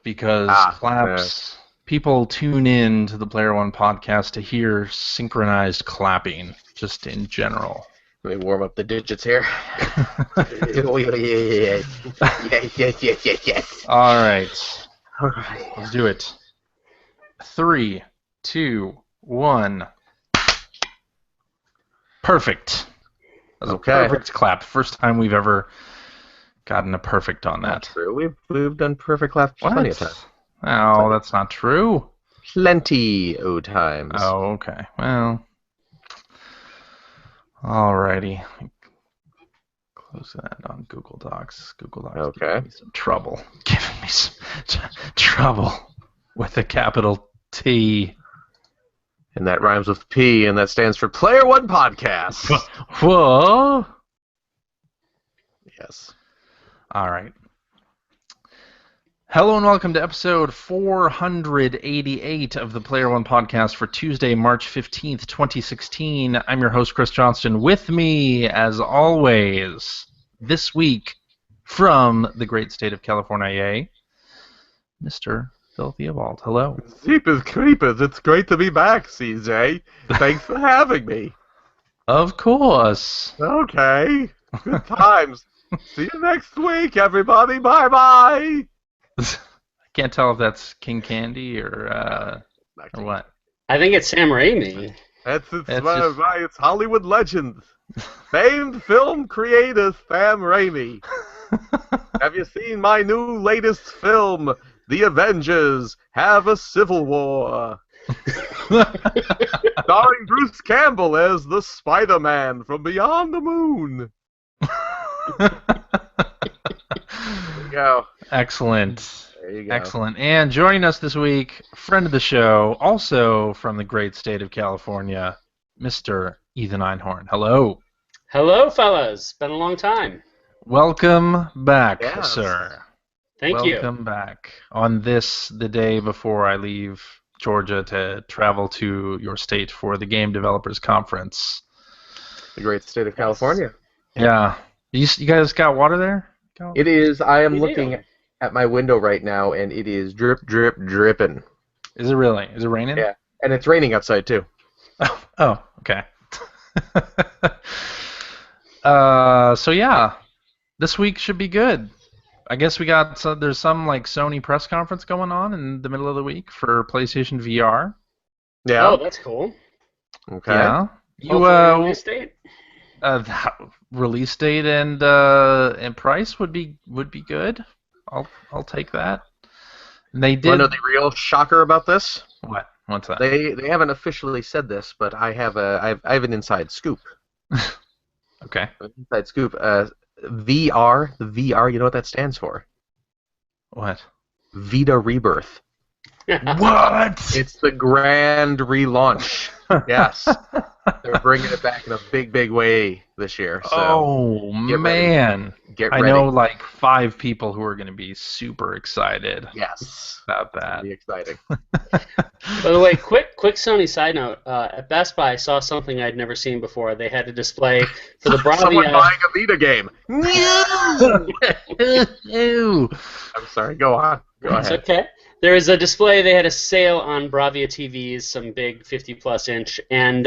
because claps. People tune in to the Player One podcast to hear synchronized clapping, just in general. Let me warm up the digits here. Yes. All right. All right. Let's do it. 3, 2, 1. Perfect. That was a perfect clap. First time we've ever gotten a perfect on that. Not true. We've done perfect claps plenty of times. Oh, that's not true. Plenty of times. Oh, okay. Well, alrighty. Close that on Google Docs. Google Docs giving me some trouble. Giving me some trouble with a capital T. And that rhymes with P, and that stands for Player One Podcast. Whoa. Yes. All right. Hello and welcome to episode 488 of the Player One Podcast for Tuesday, March 15th, 2016. I'm your host, Chris Johnston. With me, as always, this week from the great state of California, Mr. Phil Theobald. Hello. Jeepers creepers, it's great to be back, CJ. Thanks for having me. Of course. Okay. Good times. See you next week, everybody. Bye-bye. I can't tell if that's King Candy or what. I think it's Sam Raimi. It's Hollywood legend. Famed film creator Sam Raimi. Have you seen my new latest film, The Avengers Have a Civil War? Starring Bruce Campbell as the Spider-Man from Beyond the Moon. There you go. Excellent. There you go. Excellent. And joining us this week, friend of the show, also from the great state of California, Mr. Ethan Einhorn. Hello. Hello, fellas. Been a long time. Welcome back, sir. Thank you. Welcome back on this, the day before I leave Georgia to travel to your state for the Game Developers Conference. The great state of California. Yeah. You guys got water there? It is. I am looking at my window right now, and it is drip, drip, dripping. Is it really? Is it raining? Yeah, and it's raining outside, too. Oh, okay. So, yeah, this week should be good. I guess there's some, like, Sony press conference going on in the middle of the week for PlayStation VR. Yeah. Oh, that's cool. Okay. Yeah. Release date? Release date and price would be good. I'll take that. And they did. Want to know the real shocker about this? What? What's that? They haven't officially said this, but I have an inside scoop. Okay. An inside scoop. VR. The VR. You know what that stands for? What? Vita Rebirth. What? It's the grand relaunch. Yes. They're bringing it back in a big, big way this year. So man. Get ready. I know like 5 people who are going to be super excited. Yes. About that. It'll be exciting. By the way, quick Sony side note. At Best Buy, I saw something I'd never seen before. They had a display for the Bravia. Someone buying a Vita game. Ew. I'm sorry. Go on. Go ahead. It's okay. There was a display. They had a sale on Bravia TVs, some big 50-plus inch, and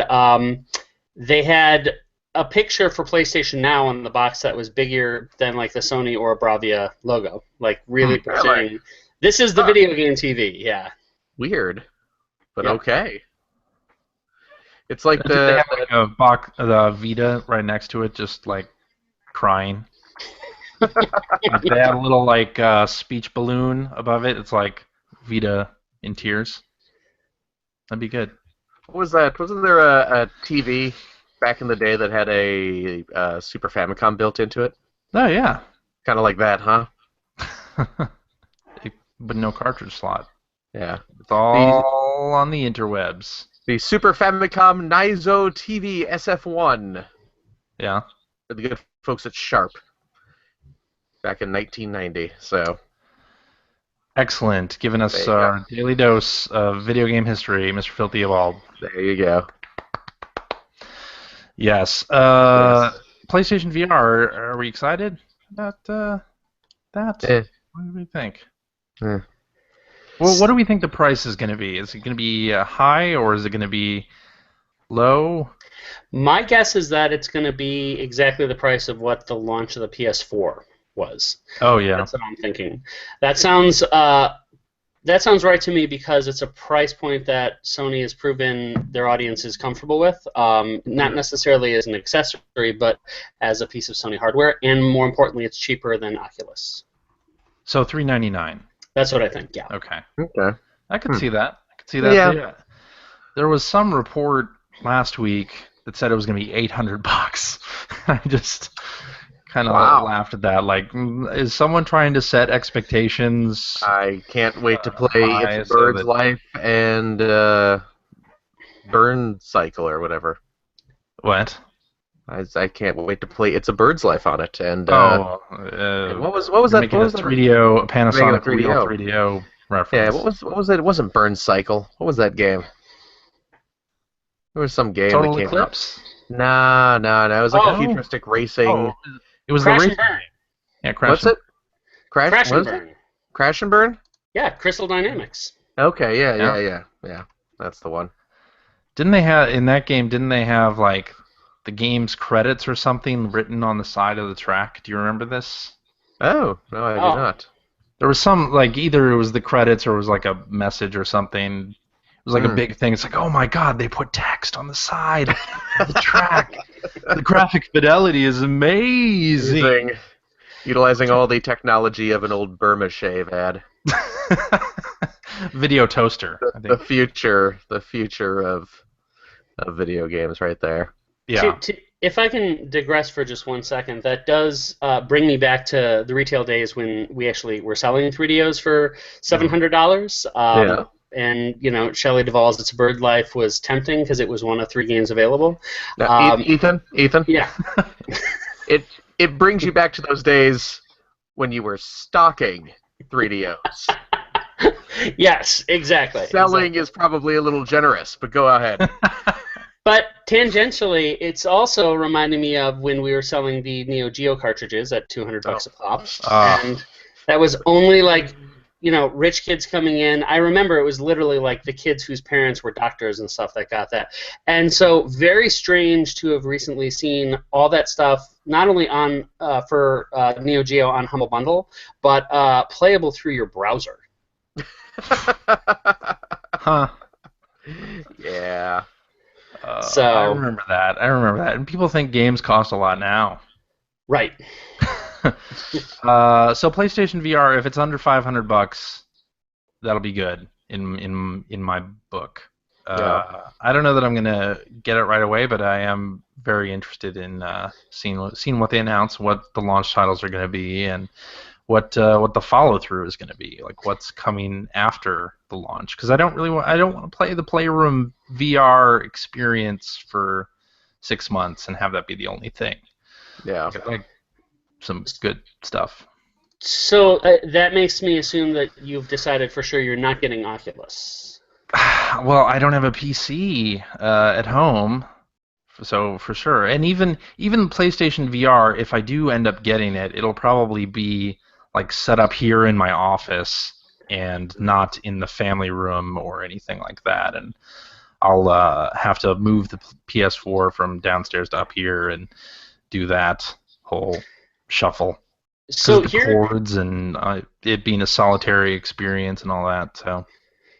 they had a picture for PlayStation Now on the box that was bigger than like the Sony or Bravia logo, like really portraying. This is the video game TV. Yeah. Weird, but okay. It's like they have like a box, the Vita right next to it, just like crying. They have a little like speech balloon above it. It's like Vita in tears. That'd be good. What was that? Wasn't there a TV back in the day that had a Super Famicom built into it? Oh, yeah. Kind of like that, huh? But no cartridge slot. Yeah. It's all on the interwebs. The Super Famicom Naizo TV SF1. Yeah. For the good folks at Sharp. Back in 1990, so... Excellent. Giving us our daily dose of video game history, Mr. Phil Theobald. There you go. Yes. PlayStation VR, are we excited about that? What do we think? Well, what do we think the price is going to be? Is it going to be high or is it going to be low? My guess is that it's going to be exactly the price of what the launch of the PS4 was. Oh yeah. That's what I'm thinking. That sounds right to me because it's a price point that Sony has proven their audience is comfortable with. Not necessarily as an accessory, but as a piece of Sony hardware, and more importantly, it's cheaper than Oculus. So $399. That's what I think. Yeah. Okay. Okay. I could see that. I could see that. Yeah. There was some report last week that said it was going to be $800. I just kind of laughed at that. Like, is someone trying to set expectations? I can't wait to play high It's a so Bird's that- Life and Burn Cycle or whatever. What? I can't wait to play It's a Bird's Life on it. And And what was that? Making What a was that? 3DO, a Panasonic Making a real 3DO. 3DO reference. Yeah, what was that? It wasn't Burn Cycle. What was that game? There was some game Total that came Eclipse? out. No. It was like a futuristic racing. Oh, it was Crash the and race. Burn. Yeah, Crash. What's it? Crash Crash what and is it? Burn. Crash and Burn? Yeah, Crystal Dynamics. Okay, yeah. That's the one. Didn't they have in that game? Didn't they have like the game's credits or something written on the side of the track? Do you remember this? Oh, no, I do not. There was some like either it was the credits or it was like a message or something. It was like a big thing. It's like, oh my god, they put text on the side of the track. The graphic fidelity is amazing. Utilizing all the technology of an old Burma shave ad. Video toaster. I think. The future of video games, right there. Yeah. If I can digress for just 1 second, that does bring me back to the retail days when we actually were selling 3DOs for $700. Yeah. And, Shelley Duvall's It's a Bird Life was tempting because it was one of 3 games available. Now, Ethan? Yeah. It brings you back to those days when you were stocking 3DOs. Yes, exactly. Selling is probably a little generous, but go ahead. But tangentially, it's also reminding me of when we were selling the Neo Geo cartridges at $200 a pop, and that was only like, rich kids coming in. I remember it was literally like the kids whose parents were doctors and stuff that got that, and so very strange to have recently seen all that stuff not only on for Neo Geo on Humble Bundle, but playable through your browser. Huh. Yeah. So I remember that. And people think games cost a lot now. right. So PlayStation VR, if it's under $500, that'll be good in my book. I don't know that I'm gonna get it right away, but I am very interested in seeing what they announce, what the launch titles are going to be, and what the follow through is going to be, like what's coming after the launch. Because I don't want to play the Playroom VR experience for 6 months and have that be the only thing. Yeah. Like some good stuff. So that makes me assume that you've decided for sure you're not getting Oculus. Well, I don't have a PC at home, so for sure. And even PlayStation VR, if I do end up getting it, it'll probably be like set up here in my office and not in the family room or anything like that. And I'll have to move the PS4 from downstairs to up here and do that whole shuffle. So the cords and it being a solitary experience and all that. So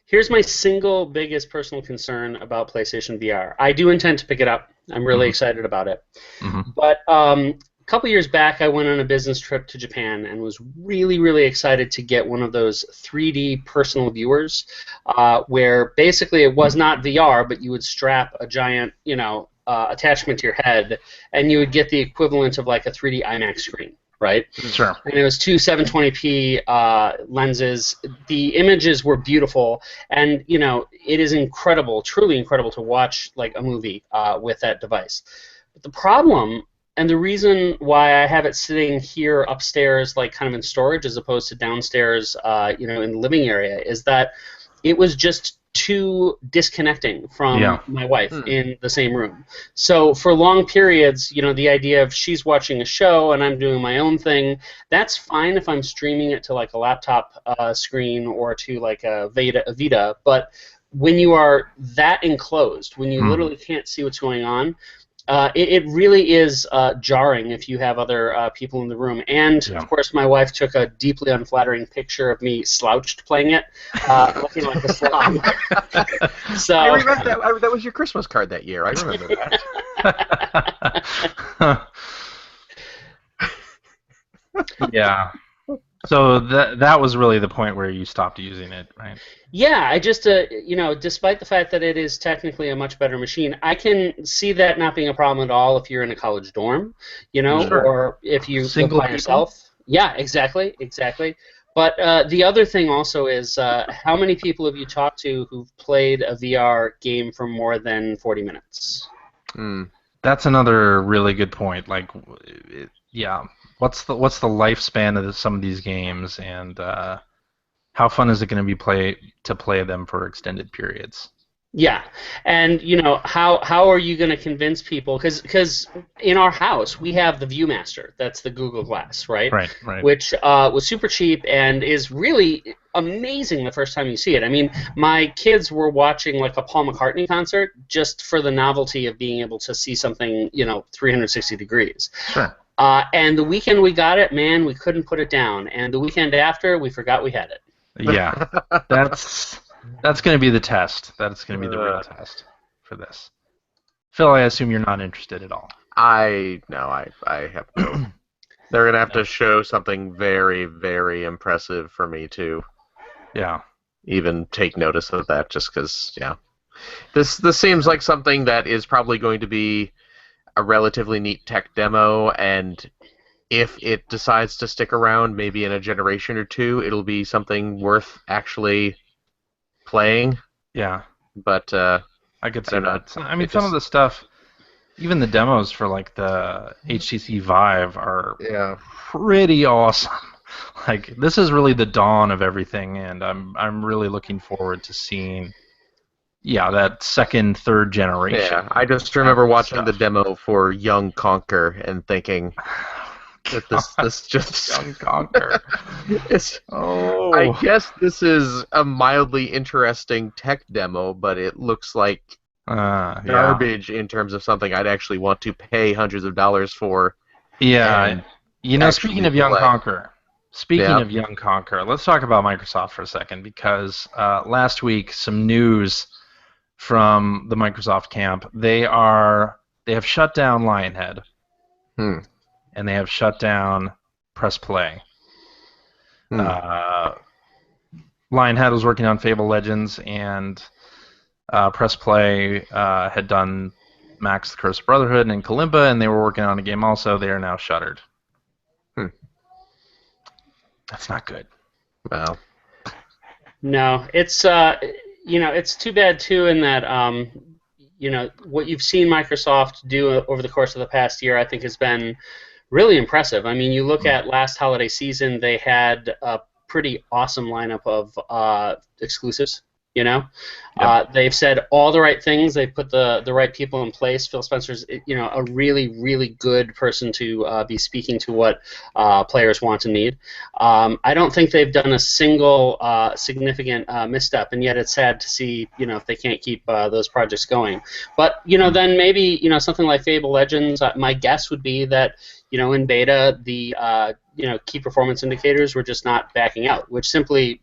here's my single biggest personal concern about PlayStation VR. I do intend to pick it up. I'm really excited about it. Mm-hmm. But a couple years back, I went on a business trip to Japan and was really, really excited to get one of those 3D personal viewers, where basically it was not VR, but you would strap a giant, attachment to your head, and you would get the equivalent of like a 3D IMAX screen. Right? Sure. And it was two 720p lenses. The images were beautiful, and it is incredible, truly incredible to watch like a movie with that device. But the problem, and the reason why I have it sitting here upstairs, like kind of in storage, as opposed to downstairs, in the living area, is that it was just too disconnecting from my wife Hmm. in the same room. So for long periods, the idea of she's watching a show and I'm doing my own thing, that's fine if I'm streaming it to like a laptop screen or to like a Vita. But when you are that enclosed, when you literally can't see what's going on, it really is jarring if you have other people in the room. And, of course, my wife took a deeply unflattering picture of me slouched playing it, looking like a slob. So, I remember that. That was your Christmas card that year. I remember that. Yeah. So that was really the point where you stopped using it, right? yeah, I just, despite the fact that it is technically a much better machine, I can see that not being a problem at all if you're in a college dorm, Sure. or if you Single live by people? yourself. Yeah, exactly. But the other thing also is how many people have you talked to who've played a VR game for more than 40 minutes? That's another really good point. Like, what's the lifespan of some of these games, and how fun is it going to be to play them for extended periods? Yeah, and how are you going to convince people? Because in our house we have the ViewMaster, that's the Google Glass, right? Right. Which was super cheap and is really amazing the first time you see it. I mean, my kids were watching like a Paul McCartney concert just for the novelty of being able to see something 360 degrees. Sure. And the weekend we got it, man, we couldn't put it down. And the weekend after, we forgot we had it. Yeah, that's going to be the test. That's going to be the real test for this. Phil, I assume you're not interested at all. I have no. They're going to have to show something very, very impressive for me to even take notice of that, just because, This seems like something that is probably going to be a relatively neat tech demo, and if it decides to stick around, maybe in a generation or two, it'll be something worth actually playing. Yeah. But I could see that. I mean, some of the stuff, even the demos for like the HTC Vive are pretty awesome. Like, this is really the dawn of everything, and I'm really looking forward to seeing that second, third generation. Yeah, I just remember watching the demo for Young Conquer and thinking that this just Young Conquer. I guess this is a mildly interesting tech demo, but it looks like garbage in terms of something I'd actually want to pay hundreds of dollars for. Yeah, speaking of Young Conquer, let's talk about Microsoft for a second, because last week some news from the Microsoft camp. They have shut down Lionhead. And they have shut down Press Play. Lionhead was working on Fable Legends, and Press Play had done Max the Cursed Brotherhood and Kalimba, and they were working on a game also. They are now shuttered. That's not good. Well, no, it's it's too bad too, in that what you've seen Microsoft do over the course of the past year, I think, has been really impressive. I mean, you look at last holiday season, they had a pretty awesome lineup of exclusives. They've said all the right things. They've put the right people in place. Phil Spencer's a really, really good person to be speaking to what players want and need. I don't think they've done a single significant misstep, and yet it's sad to see if they can't keep those projects going. But then maybe something like Fable Legends. My guess would be that in beta the key performance indicators were just not backing out, which simply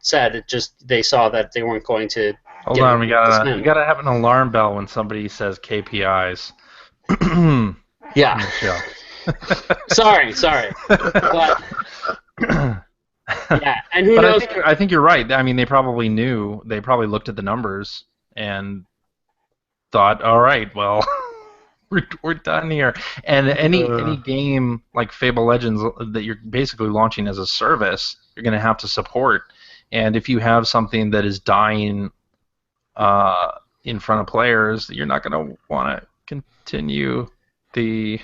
said it just they saw that they weren't going to. Hold on, we gotta have an alarm bell when somebody says KPIs. Yeah. sorry. But, yeah, and who knows? I think you're right. I mean, they probably knew. They probably looked at the numbers and thought, all right, well, we're done here. And any game like Fable Legends that you're basically launching as a service, you're going to have to support. And if you have something that is dying in front of players, you're not going to want to continue the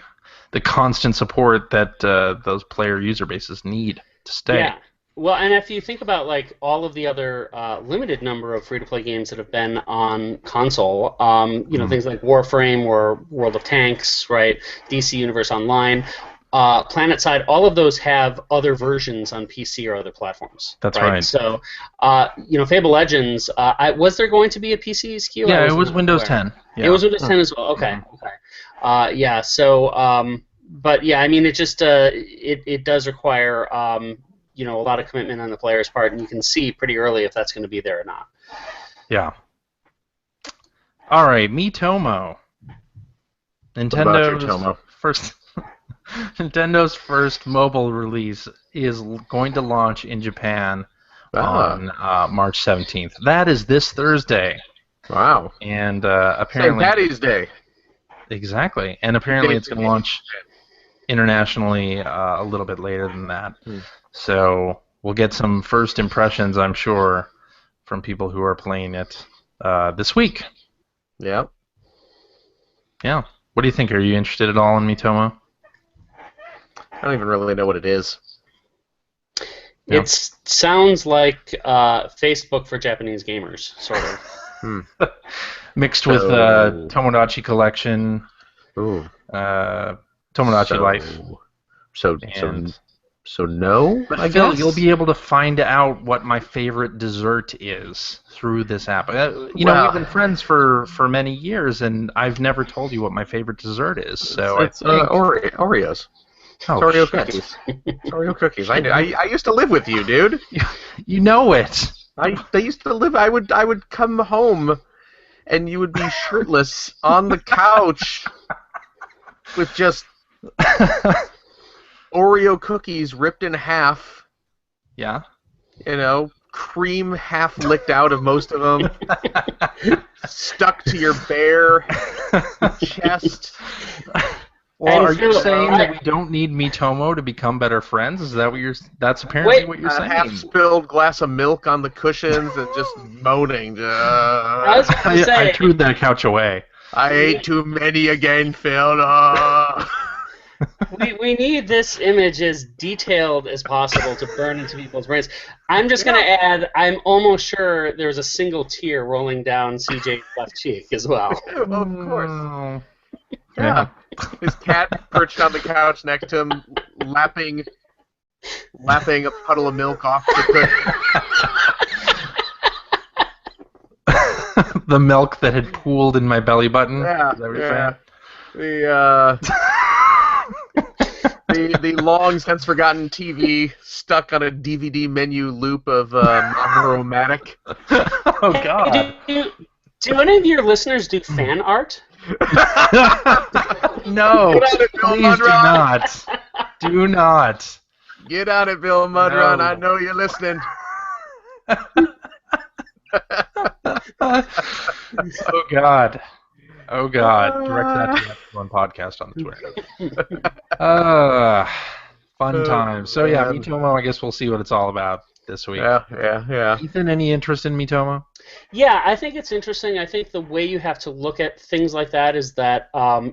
constant support that those player user bases need to stay. Yeah. Well, and if you think about like all of the other limited number of free-to-play games that have been on console, things like Warframe or World of Tanks, right? DC Universe Online, PlanetSide, all of those have other versions on PC or other platforms. That's right. So, Fable Legends, was there going to be a PC SKU? Yeah, it was Windows 10. Yeah. It was Windows 10 as well. Okay. Yeah. So, but yeah, I mean, it just it does require a lot of commitment on the player's part, and you can see pretty early if that's going to be there or not. Yeah. All right, Miitomo. Nintendo's first mobile release is going to launch in Japan on March 17th. That is this Thursday. Wow. And apparently... St. Patty's Day. Exactly. And apparently it's going to launch internationally a little bit later than that. So we'll get some first impressions, I'm sure, from people who are playing it this week. Yeah. Yeah. What do you think? Are you interested at all in Miitomo? I don't even really know what it is. Yeah. It sounds like Facebook for Japanese gamers, sort of. Mixed with Tomodachi Collection, Tomodachi Life. So no, but Phil, you'll be able to find out what my favorite dessert is through this app. We've been friends for many years, and I've never told you what my favorite dessert is. So it's Oreos. Oh, Oreo cookies. Oreo cookies. I used to live with you, dude. You know it. They used to live. I would come home, and you would be shirtless on the couch with just Oreo cookies ripped in half. Yeah. Cream half licked out of most of them, stuck to your bare chest. Well, are you saying that we don't need Miitomo to become better friends? Is that what that's apparently what you're saying? Half-spilled glass of milk on the cushions and just moaning. I threw that couch away. I ate too many again, Phil. We need this image as detailed as possible to burn into people's brains. I'm just going to add, I'm almost sure there's a single tear rolling down CJ's left cheek as well. Of course. Yeah. His cat perched on the couch next to him, lapping a puddle of milk off the cushion. The milk that had pooled in my belly button. Yeah, is that what you're saying? The long since forgotten TV stuck on a DVD menu loop of Mahomatic. Oh God! Do any of your listeners do fan art? No, please do not. Do not. Get on it, Bill Mudrun. No. I know you're listening. Oh God. Oh God. Direct that to everyone podcast on the Twitter. Fun times. So yeah, Miitomo, I guess we'll see what it's all about this week. Yeah. Ethan, any interest in Miitomo? Yeah, I think it's interesting. I think the way you have to look at things like that is that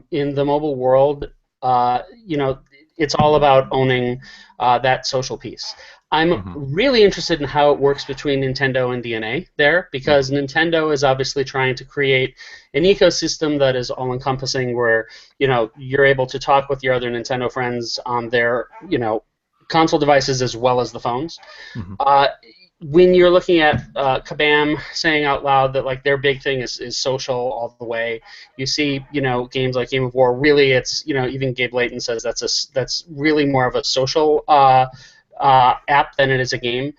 in the mobile world, it's all about owning that social piece. I'm really interested in how it works between Nintendo and DNA there, because Nintendo is obviously trying to create an ecosystem that is all-encompassing, where you're able to talk with your other Nintendo friends on their console devices as well as the phones. When you're looking at Kabam saying out loud that like their big thing is social all the way, you see games like Game of War. Really, it's even Gabe Layton says that's really more of a social app than it is a game.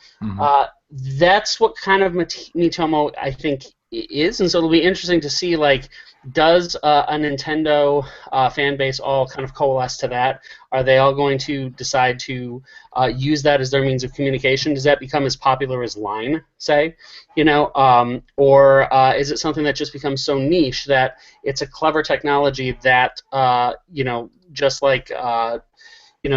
That's what kind of Miitomo I think is, and so it'll be interesting to see like, does a Nintendo fan base all kind of coalesce to that? Are they all going to decide to use that as their means of communication? Does that become as popular as Line, say? Or is it something that just becomes so niche that it's a clever technology that just like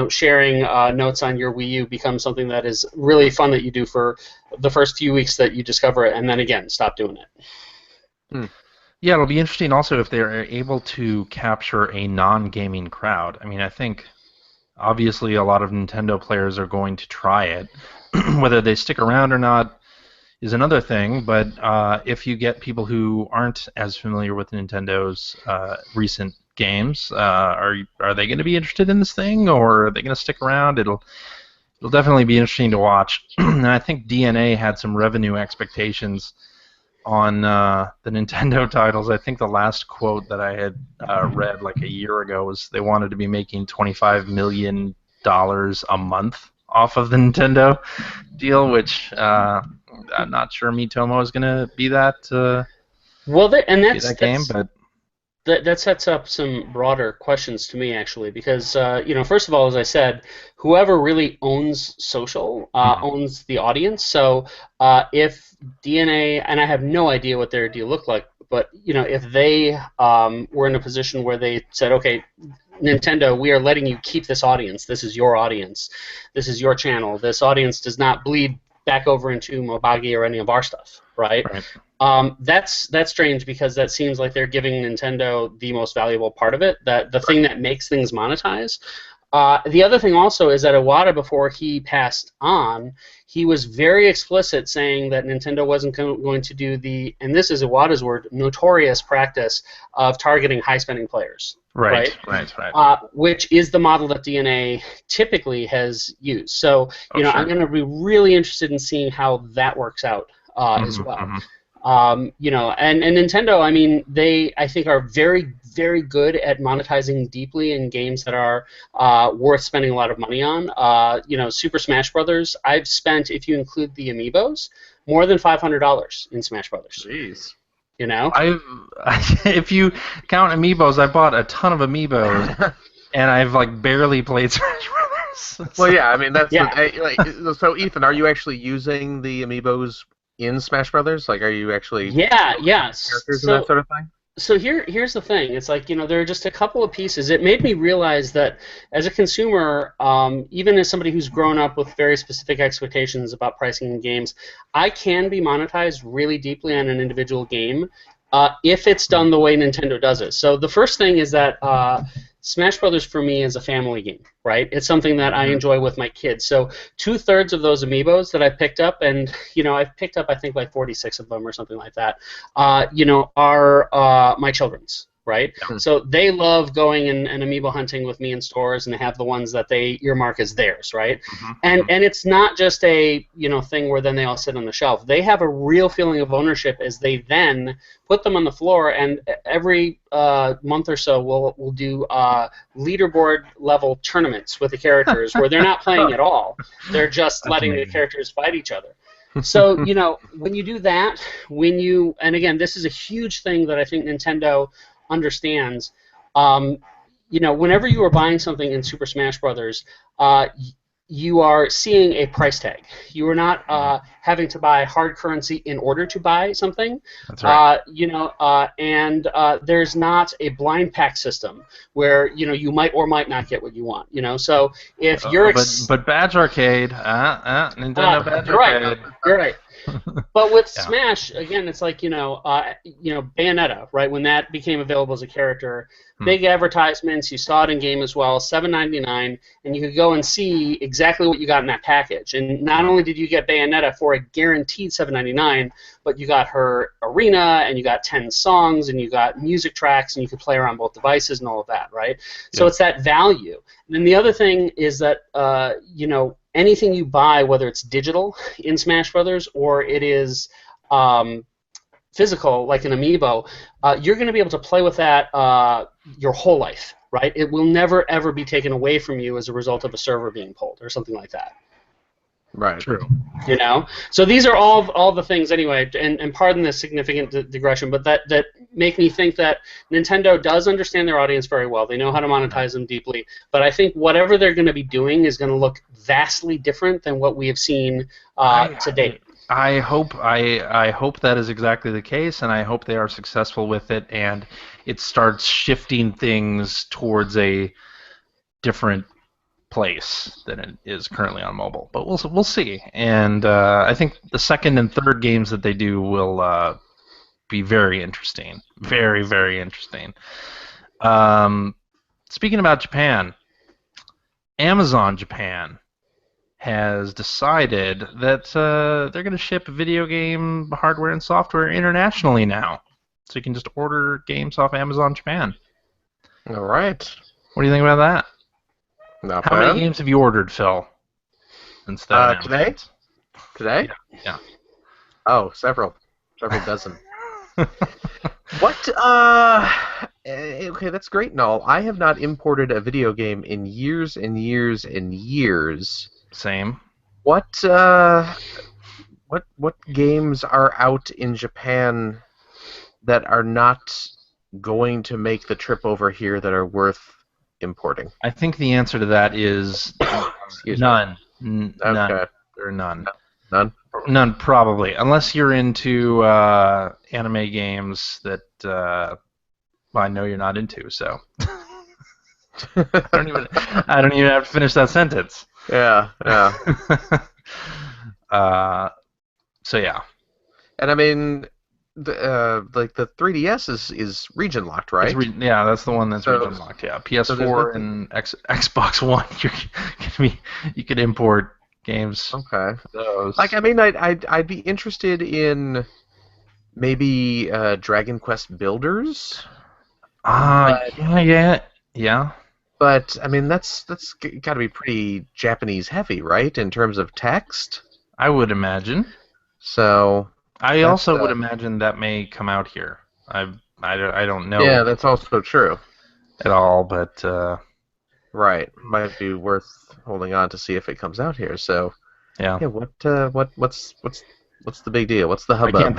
sharing notes on your Wii U becomes something that is really fun that you do for the first few weeks that you discover it, and then again stop doing it. Yeah, it'll be interesting also if they're able to capture a non-gaming crowd. I mean, I think obviously a lot of Nintendo players are going to try it, Whether they stick around or not is another thing, but if you get people who aren't as familiar with Nintendo's recent games, are they going to be interested in this thing, or are they going to stick around? It'll definitely be interesting to watch. And I think DNA had some revenue expectations on the Nintendo titles. I think the last quote that I had read like a year ago was they wanted to be making $25 million a month off of the Nintendo deal, which I'm not sure Miitomo is going to be that. Well, and be that game, but that sets up some broader questions to me, actually, because first of all, as I said, whoever really owns social owns the audience. So if DNA, and I have no idea what their deal looked like, but if they were in a position where they said, okay, Nintendo, we are letting you keep this audience. This is your audience. This is your channel. This audience does not bleed back over into Mobagi or any of our stuff, right? That's strange, because that seems like they're giving Nintendo the most valuable part of it, that the thing that makes things monetize. The other thing also is that Iwata, before he passed on, he was very explicit saying that Nintendo wasn't going to do the, and this is Iwata's word, notorious practice of targeting high-spending players. Right. Which is the model that DNA typically has used. So, sure. I'm going to be really interested in seeing how that works out as well. And Nintendo, I mean, they, I think, are very, very good at monetizing deeply in games that are worth spending a lot of money on. Super Smash Brothers, I've spent, if you include the amiibos, more than $500 in Smash Brothers. Jeez. If you count amiibos, I bought a ton of amiibos, and I've like barely played Smash Brothers. Well, yeah, I mean that's so. Ethan, are you actually using the amiibos in Smash Brothers? Like, are you actually characters and that sort of thing? So here's the thing. It's like, there are just a couple of pieces. It made me realize that as a consumer, even as somebody who's grown up with very specific expectations about pricing in games, I can be monetized really deeply on an individual game if it's done the way Nintendo does it. So the first thing is that Smash Brothers for me is a family game, right? It's something that I enjoy with my kids. So 2/3 of those amiibos that I picked up, and I've picked up I think like 46 of them or something like that, are my children's, right? So they love going and amiibo hunting with me in stores, and they have the ones that they earmark as theirs, right? And it's not just a thing where then they all sit on the shelf. They have a real feeling of ownership as they then put them on the floor, and every month or so we'll do leaderboard level tournaments with the characters where they're not playing at all. They're just letting the characters fight each other. So, when you do that, and again, this is a huge thing that I think Nintendo understands. Whenever you are buying something in Super Smash Brothers, you are seeing a price tag. You are not having to buy hard currency in order to buy something. That's right. And there's not a blind pack system where you might or might not get what you want. So if you're but Badge Arcade, Nintendo Badge Arcade. You're right. But with Smash, again, it's like Bayonetta, right? When that became available as a character, big advertisements. You saw it in game as well, $7.99, and you could go and see exactly what you got in that package. And not only did you get Bayonetta for a guaranteed $7.99, but you got her arena, and you got 10 songs, and you got music tracks, and you could play her on both devices and all of that, right? So it's that value. And then the other thing is that anything you buy, whether it's digital in Smash Brothers or it is physical, like an amiibo, you're going to be able to play with that your whole life, right? It will never, ever be taken away from you as a result of a server being pulled or something like that. Right. True. So these are all the things anyway, and pardon the significant digression, but that make me think that Nintendo does understand their audience very well. They know how to monetize them deeply, but I think whatever they're going to be doing is going to look vastly different than what we have seen to date. I hope that is exactly the case, and I hope they are successful with it, and it starts shifting things towards a different place than it is currently on mobile. But we'll see. And I think the second and third games that they do will be very interesting. Very, very interesting. Speaking about Japan, Amazon Japan has decided that they're going to ship video game hardware and software internationally now. So you can just order games off Amazon Japan. All right. What do you think about that? Not How bad. many games have you ordered, Phil? Since that Today? announcement? Today? Yeah. Oh, several dozen. What? Okay, that's great and all. I have not imported a video game in years and years and years. Same. What games are out in Japan that are not going to make the trip over here that are worth importing? I think the answer to that is Excuse none. me. None. Okay. There are none. None? None, probably, unless you're into anime games that I know you're not into. So I don't even have to finish that sentence. Yeah. So yeah. And I mean, like the 3DS is region locked, right? That's the one that's So- region locked. Yeah, there's PS4 nothing- and Xbox One. You could import games Okay. for those. Like, I mean, I'd be interested in maybe Dragon Quest Builders, Yeah. but I mean that's got to be pretty Japanese heavy, right, in terms of text. I would imagine. So I That's, also would imagine that may come out here. I don't know yeah, that's also true. at all, but Right, might be worth holding on to see if it comes out here. So yeah. yeah, what's the big deal? What's the I hubbub? can't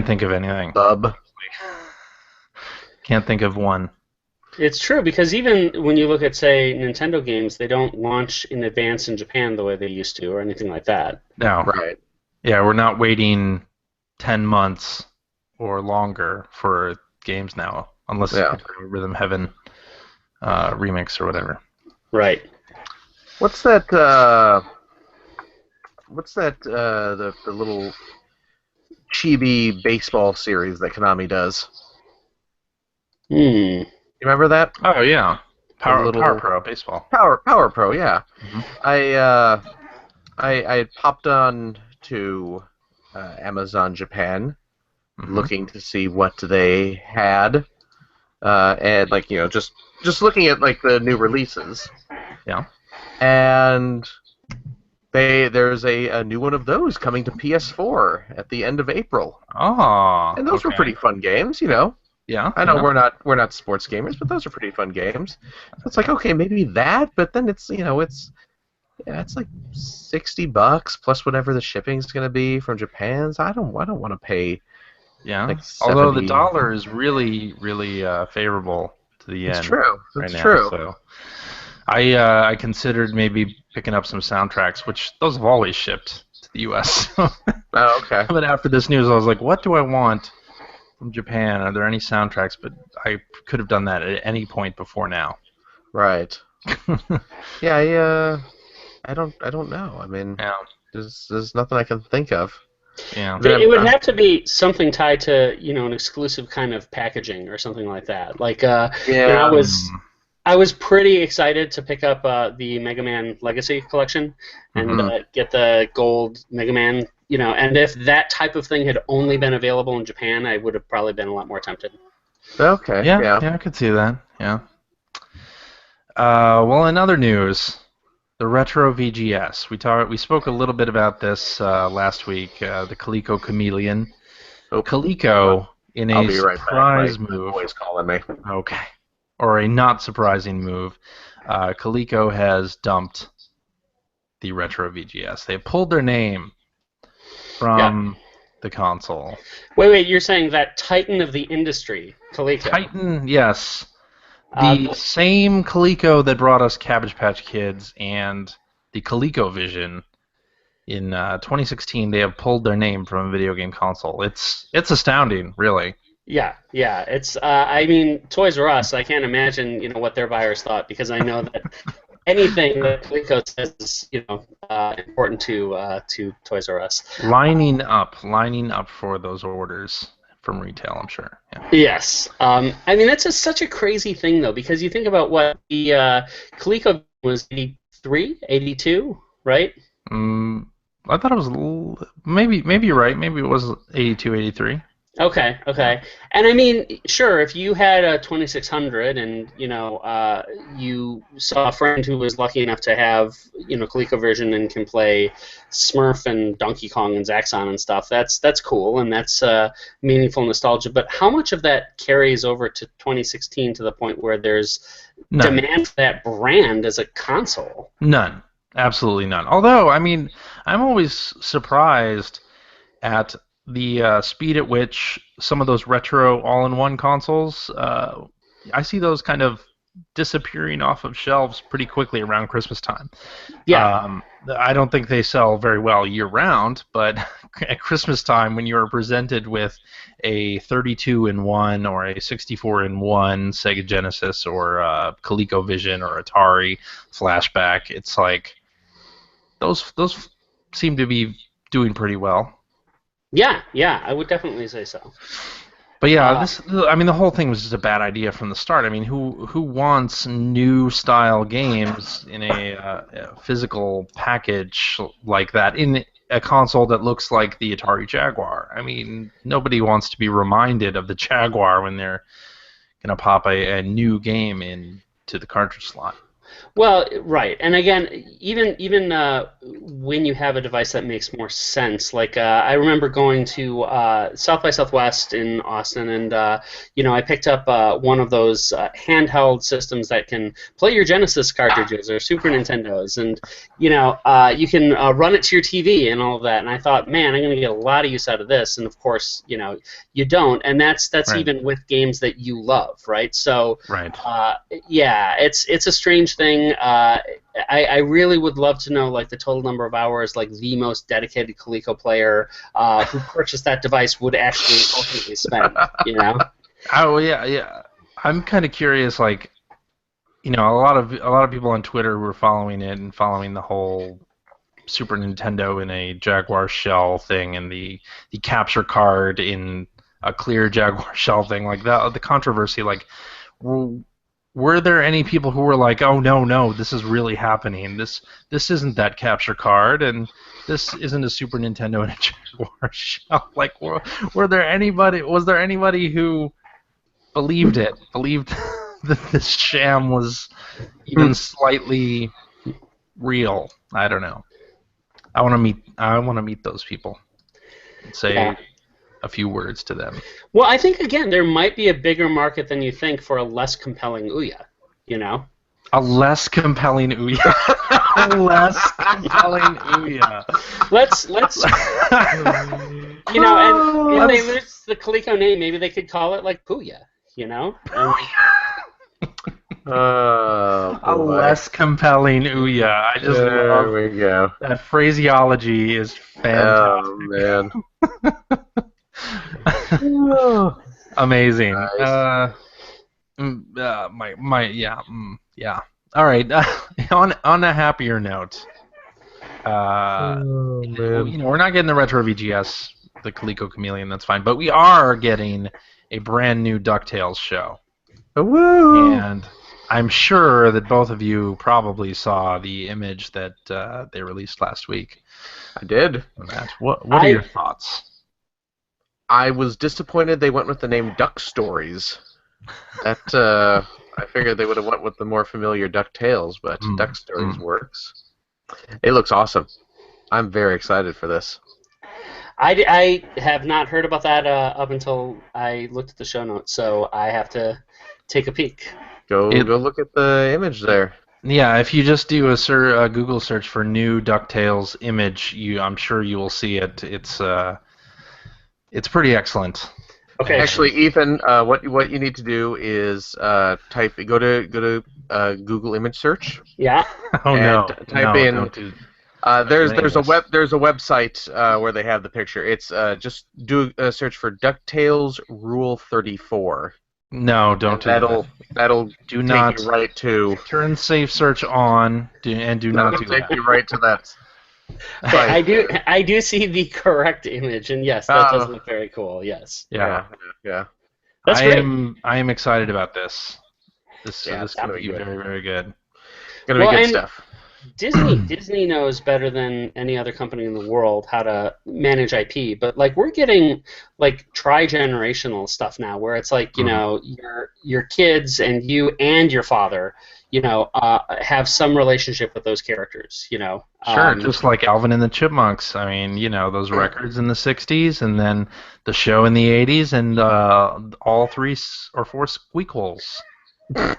think of anything. Bub. Can't think of one. It's true, because even when you look at, say, Nintendo games, they don't launch in advance in Japan the way they used to, or anything like that. No. Right. Yeah, we're not waiting 10 months or longer for games now, unless Yeah. it's a Rhythm Heaven remix or whatever. Right. What's that? The little chibi baseball series that Konami does? Hmm. You remember that? Oh yeah, Power little- Pro baseball. Power Pro, yeah. Mhm. I had popped on to Amazon Japan, Mhm. looking to see what they had, and like just looking at like the new releases. Yeah. And there's a new one of those coming to PS4 at the end of April, Oh. and those were okay. pretty fun games, you know. Yeah. I know yeah. we're not sports gamers, but those are pretty fun games. So it's like, okay, maybe that, but then it's it's like $60 plus whatever the shipping's gonna be from Japan. So I don't want to pay. Yeah. like Although the 70. dollar is really, really favorable to the yen It's true. right It's now. true. So I considered maybe picking up some soundtracks, which those have always shipped to the U.S. Oh, okay. But after this news, I was like, what do I want from Japan? Are there any soundtracks? But I could have done that at any point before now. Right. Yeah. I don't know. I mean, Yeah. there's nothing I can think of. Yeah. It would have to be something tied to, an exclusive kind of packaging or something like that. Like, Yeah. I was pretty excited to pick up the Mega Man Legacy collection and Mhm. get the gold Mega Man, and if that type of thing had only been available in Japan, I would have probably been a lot more tempted. Okay. Yeah, I could see that. Yeah. Well, in other news, the retro VGS. We spoke a little bit about this last week. The Coleco Chameleon. Oh, Coleco in I'll a be right back. surprise My move. boy's calling me. Okay. Or a not surprising move. Coleco has dumped the retro VGS. They pulled their name from the console. Wait, you're saying that titan of the industry, Coleco? Titan, yes. The same Coleco that brought us Cabbage Patch Kids and the ColecoVision in 2016, they have pulled their name from a video game console. It's astounding, really. Yeah. It's I mean, Toys R Us. I can't imagine what their buyers thought, because I know that anything that Coleco says is important to Toys R Us. Lining up for those orders from retail, I'm sure. Yeah. Yes. I mean, that's such a crazy thing, though, because you think about what the Coleco was 83, 82, right? I thought it was maybe you're right. Maybe it was 82, 83. Okay. And I mean, sure, if you had a 2600 and, you saw a friend who was lucky enough to have, ColecoVision and can play Smurf and Donkey Kong and Zaxxon and stuff, that's cool and that's meaningful nostalgia. But how much of that carries over to 2016 to the point where there's None. demand for that brand as a console? None. Absolutely none. Although, I mean, I'm always surprised at the speed at which some of those retro all-in-one consoles, I see those kind of disappearing off of shelves pretty quickly around Christmas time. Yeah. I don't think they sell very well year-round, but at Christmas time, when you're presented with a 32-in-1 or a 64-in-1 Sega Genesis or ColecoVision or Atari Flashback, it's like those seem to be doing pretty well. Yeah, I would definitely say so. But yeah, the whole thing was just a bad idea from the start. I mean, who wants new style games in a physical package like that in a console that looks like the Atari Jaguar? I mean, nobody wants to be reminded of the Jaguar when they're gonna pop a new game into the cartridge slot. Well, right, and again, even when you have a device that makes more sense, like I remember going to South by Southwest in Austin, and I picked up one of those handheld systems that can play your Genesis cartridges or Super Nintendos, and you can run it to your TV and all of that. And I thought, man, I'm going to get a lot of use out of this, and of course, you don't, and that's Right. even with games that you love, right? So, Right. yeah, it's a strange thing. I really would love to know like the total number of hours like the most dedicated Coleco player who purchased that device would actually ultimately spend. Oh yeah. I'm kind of curious, like, a lot of people on Twitter who are following it and following the whole Super Nintendo in a Jaguar shell thing and the capture card in a clear Jaguar shell thing, like that, the controversy, like. Were there any people who were like, "Oh no, this is really happening. This isn't that capture card, and this isn't a Super Nintendo in a Jaguar shell"? Like, was there anybody who believed it? Believed that this sham was even slightly real? I don't know. I want to meet those people and say Yeah. a few words to them. Well, I think again there might be a bigger market than you think for a less compelling Ouya. A less compelling Ouya. A less compelling Ouya. Let's and if they lose the Coleco name, maybe they could call it like Puya. And, Oh, A boy. less compelling Ouya. I just There love we go. that phraseology is fantastic. Oh man. Amazing. Nice. Yeah. All right. On a happier note, Oh man. we're not getting the retro VGS, the Coleco Chameleon. That's fine, but we are getting a brand new DuckTales show, Woo! and I'm sure that both of you probably saw the image that they released last week. I did. What are your thoughts? I was disappointed they went with the name Duck Stories. That I figured they would have went with the more familiar DuckTales, but Duck Stories works. It looks awesome. I'm very excited for this. I have not heard about that up until I looked at the show notes, so I have to take a peek. Go look at the image there. Yeah, if you just do a Google search for new DuckTales image, I'm sure you will see it. It's pretty excellent. Okay. Actually, Ethan, what you need to do is go to Google image search. Yeah. Oh no! Type in. Don't do, there's a website where they have the picture. It's just do a search for DuckTales Rule 34. No, don't do that. That'll do take not you right to. Turn safe search on and do not do take that. you right to that. I do see the correct image, and yes, that does look very cool. Yes. Yeah. That's great. I am excited about this. This it's could gonna be be good. very, very good. Gonna be good stuff. Disney knows better than any other company in the world how to manage IP, but like we're getting like tri-generational stuff now, where it's like your kids and you and your father, have some relationship with those characters. Sure, just like Alvin and the Chipmunks. I mean, those records in the '60s, and then the show in the '80s, and all 3 or 4 squeakholes.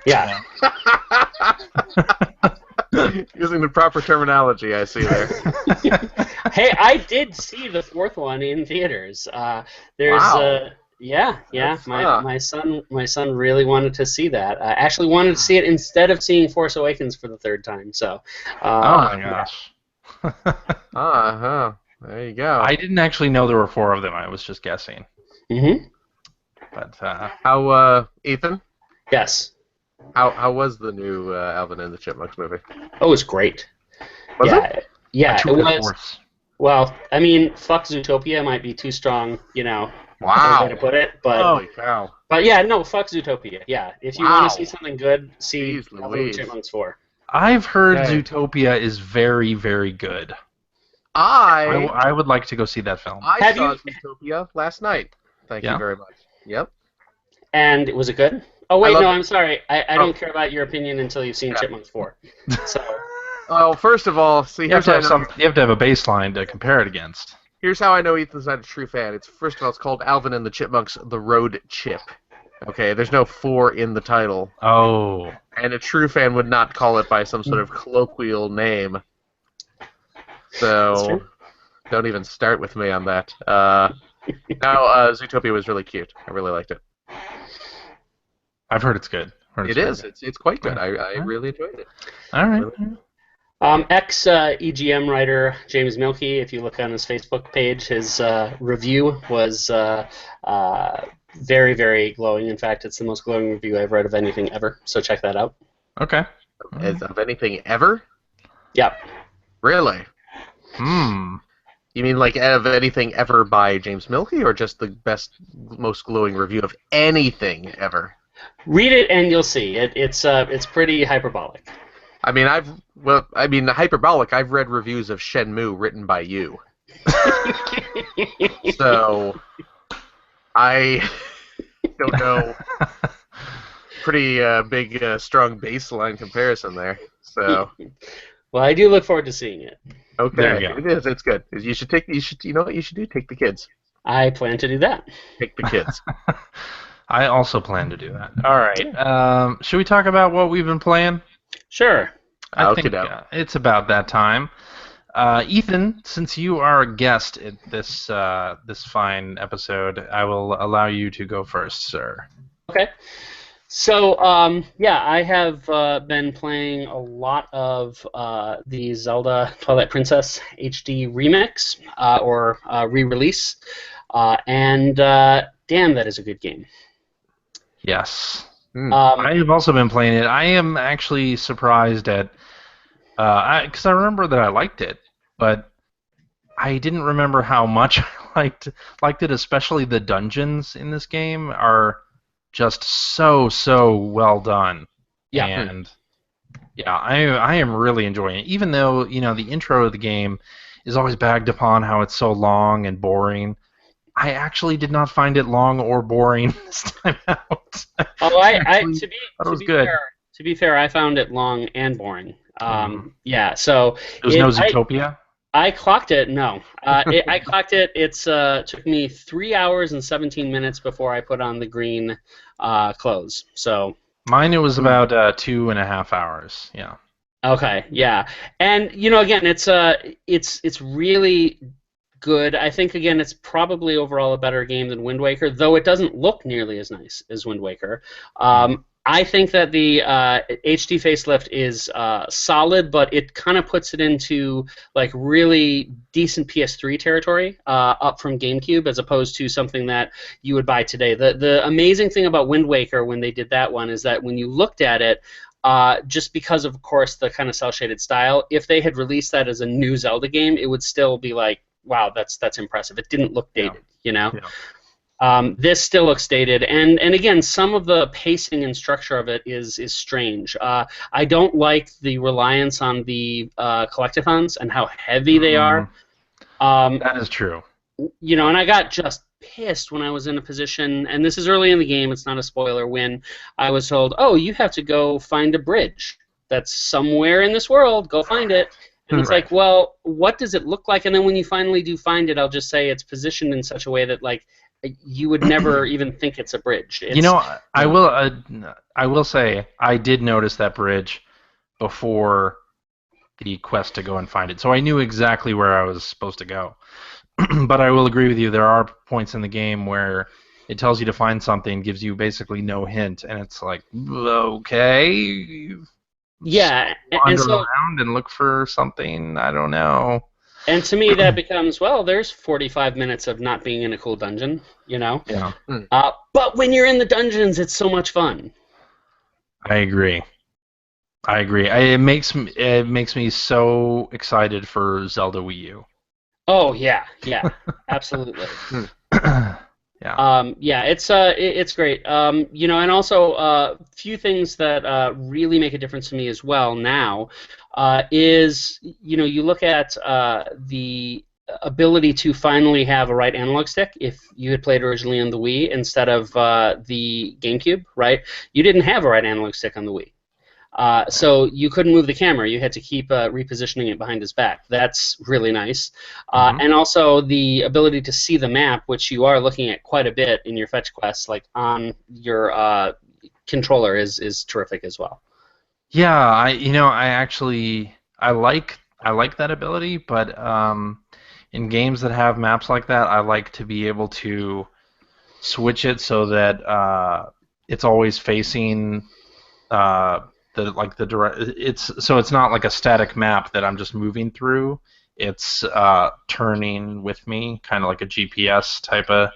Yeah. Using the proper terminology, I see there. Hey, I did see the 4th one in theaters. There's Wow. Yeah. That's, My son really wanted to see that. I actually wanted to see it instead of seeing Force Awakens for the 3rd time. So. Oh my gosh. There you go. I didn't actually know there were 4 of them. I was just guessing. Mm-hmm. But How, Ethan? Yes. How was the new Alvin and the Chipmunks movie? Oh, it was great. Was it? Yeah, a it tour de was. force. Well, I mean, fuck Zootopia might be too strong, Wow. way to put it, but Holy cow. but yeah, no, fuck Zootopia. Yeah, if you Wow. want to see something good, see Jeez Alvin and Louise. the Chipmunks 4. I've heard Okay. Zootopia is very, very good. I I would like to go see that film. Have saw you- Zootopia last night. Thank Yeah? you very much. Yep. And was it good? Oh wait, love no, it. I'm sorry. I Oh. don't care about your opinion until you've seen Yeah. Chipmunks 4. So Well, first of all, see, You have here's to how, have you have to have a baseline to compare it against. here's how I know Ethan's not a true fan. It's first of all, it's called Alvin and the Chipmunks: The Road Chip. Okay, there's no 4 in the title, Oh. and a true fan would not call it by some sort of colloquial name. That's So, true. don't even start with me on that. Zootopia was really cute. I really liked it. I've heard it's good. It is. It's quite good. Yeah. I really enjoyed it. All right. Ex-EGM writer James Milkey, if you look on his Facebook page, his review was very, very glowing. In fact, it's the most glowing review I've read of anything ever, so check that out. Okay. As of anything ever? Yep. Really? Hmm. You mean like of anything ever by James Milkey, or just the best, most glowing review of anything ever? Read it and you'll see. It's pretty hyperbolic. I mean, hyperbolic. I've read reviews of Shenmue written by you. So, I don't know. Pretty big, strong baseline comparison there. So, Well, I do look forward to seeing it. okay, There you go. it is. It's good. You know what you should do? Take the kids. I plan to do that. Take the kids. I also plan to do that. All right. Should we talk about what we've been playing? Sure. I think Okey-doke. it's about that time. Ethan, since you are a guest at this fine episode, I will allow you to go first, sir. Okay. So, I have been playing a lot of the Zelda Twilight Princess HD remix or re-release, and damn, that is a good game. Yes. Mm. I have also been playing it. I am actually surprised at, because I remember that I liked it, but I didn't remember how much I liked it. Especially the dungeons in this game are just so well done. Yeah. And yeah, I am really enjoying it. Even though the intro of the game is always bagged upon how it's so long and boring. I actually did not find it long or boring this time out. Oh, Actually, to thought it was good. to be fair, I found it long and boring. Yeah, so There was no Zootopia? I clocked it. No, I clocked it. It's took me 3 hours and 17 minutes before I put on the green clothes. So Mine, it was about 2.5 hours. Yeah. okay, yeah, and again, it's really good. I think again, it's probably overall a better game than Wind Waker, though it doesn't look nearly as nice as Wind Waker. I think that the HD facelift is solid, but it kind of puts it into like really decent PS3 territory, up from GameCube, as opposed to something that you would buy today. The amazing thing about Wind Waker when they did that one is that when you looked at it, just because of course the kind of cel-shaded style, if they had released that as a new Zelda game, it would still be like, wow, that's impressive. It didn't look dated, Yeah. This still looks dated, and again, some of the pacing and structure of it is strange. I don't like the reliance on the collectathons and how heavy they are. That is true. You know, and I got just pissed when I was in a position, and this is early in the game, it's not a spoiler, when I was told, oh, you have to go find a bridge that's somewhere in this world, go find it. And it's like, well, what does it look like? And then when you finally do find it, I'll just say it's positioned in such a way that, like, you would never even think it's a bridge. It's, you know, I will say I did notice that bridge before the quest to go and find it, so I knew exactly where I was supposed to go. But I will agree with you. There are points in the game where it tells you to find something, gives you basically no hint, and it's like, okay, yeah, wander around and look for something. I don't know. And to me, that becomes, well, there's 45 minutes of not being in a cool dungeon, you know. Yeah. But when you're in the dungeons, it's so much fun. I agree. It makes me so excited for Zelda Wii U. Oh yeah, absolutely. Yeah. It's great. You know, and also a few things that really make a difference to me as well now is, you know, you look at the ability to finally have a right analog stick if you had played originally on the Wii instead of the GameCube, right? You didn't have a right analog stick on the Wii. So you couldn't move the camera. You had to keep repositioning it behind his back. That's really nice. And also the ability to see the map, which you are looking at quite a bit in your fetch quests, like on your controller, is terrific as well. Yeah, I like that ability, but in games that have maps like that, I like to be able to switch it so that it's always facing it's not like a static map that I'm just moving through. It's turning with me, kind of like a GPS type of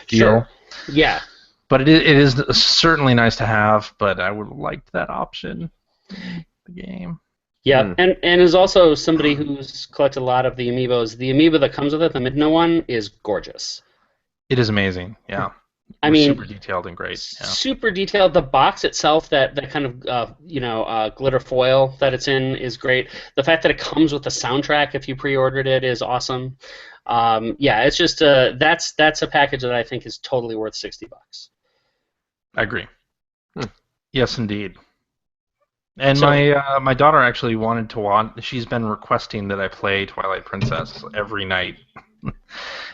deal. Sure. Yeah. But it is certainly nice to have, but I would like that option in the game. Yeah, and as also somebody who's collected a lot of the amiibos, the amiibo that comes with it, the Midna one, is gorgeous. It is amazing, yeah. I mean, super detailed and great. Yeah. Super detailed. The box itself, that kind of glitter foil that it's in, is great. The fact that it comes with the soundtrack, if you pre-ordered it, is awesome. Yeah, it's just that's a package that I think is totally worth $60. I agree. Yes, indeed. And my daughter actually wanted to watch. She's been requesting that I play Twilight Princess every night.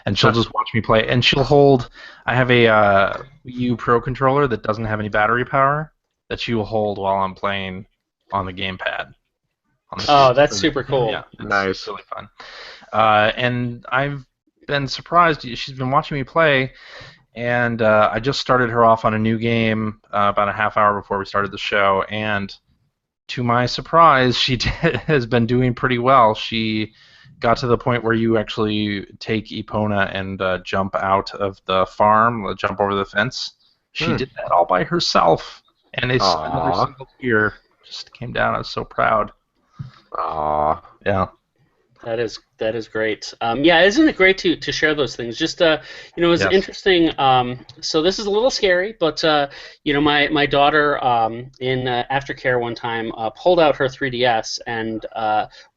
And she'll just watch me play, and she'll hold. I have a Wii U Pro controller that doesn't have any battery power that she will hold while I'm playing on the gamepad. Oh, that's super cool. Yeah, nice, really fun. And I've been surprised. She's been watching me play, and I just started her off on a new game about a half hour before we started the show, and to my surprise, she has been doing pretty well. She got to the point where you actually take Epona and jump out of the farm, jump over the fence. She did that all by herself, and another single tear just came down. I was so proud. Aww. Yeah. That is great. Yeah, isn't it great to share those things? Just it's interesting. So this is a little scary, but my daughter in aftercare one time pulled out her 3DS, and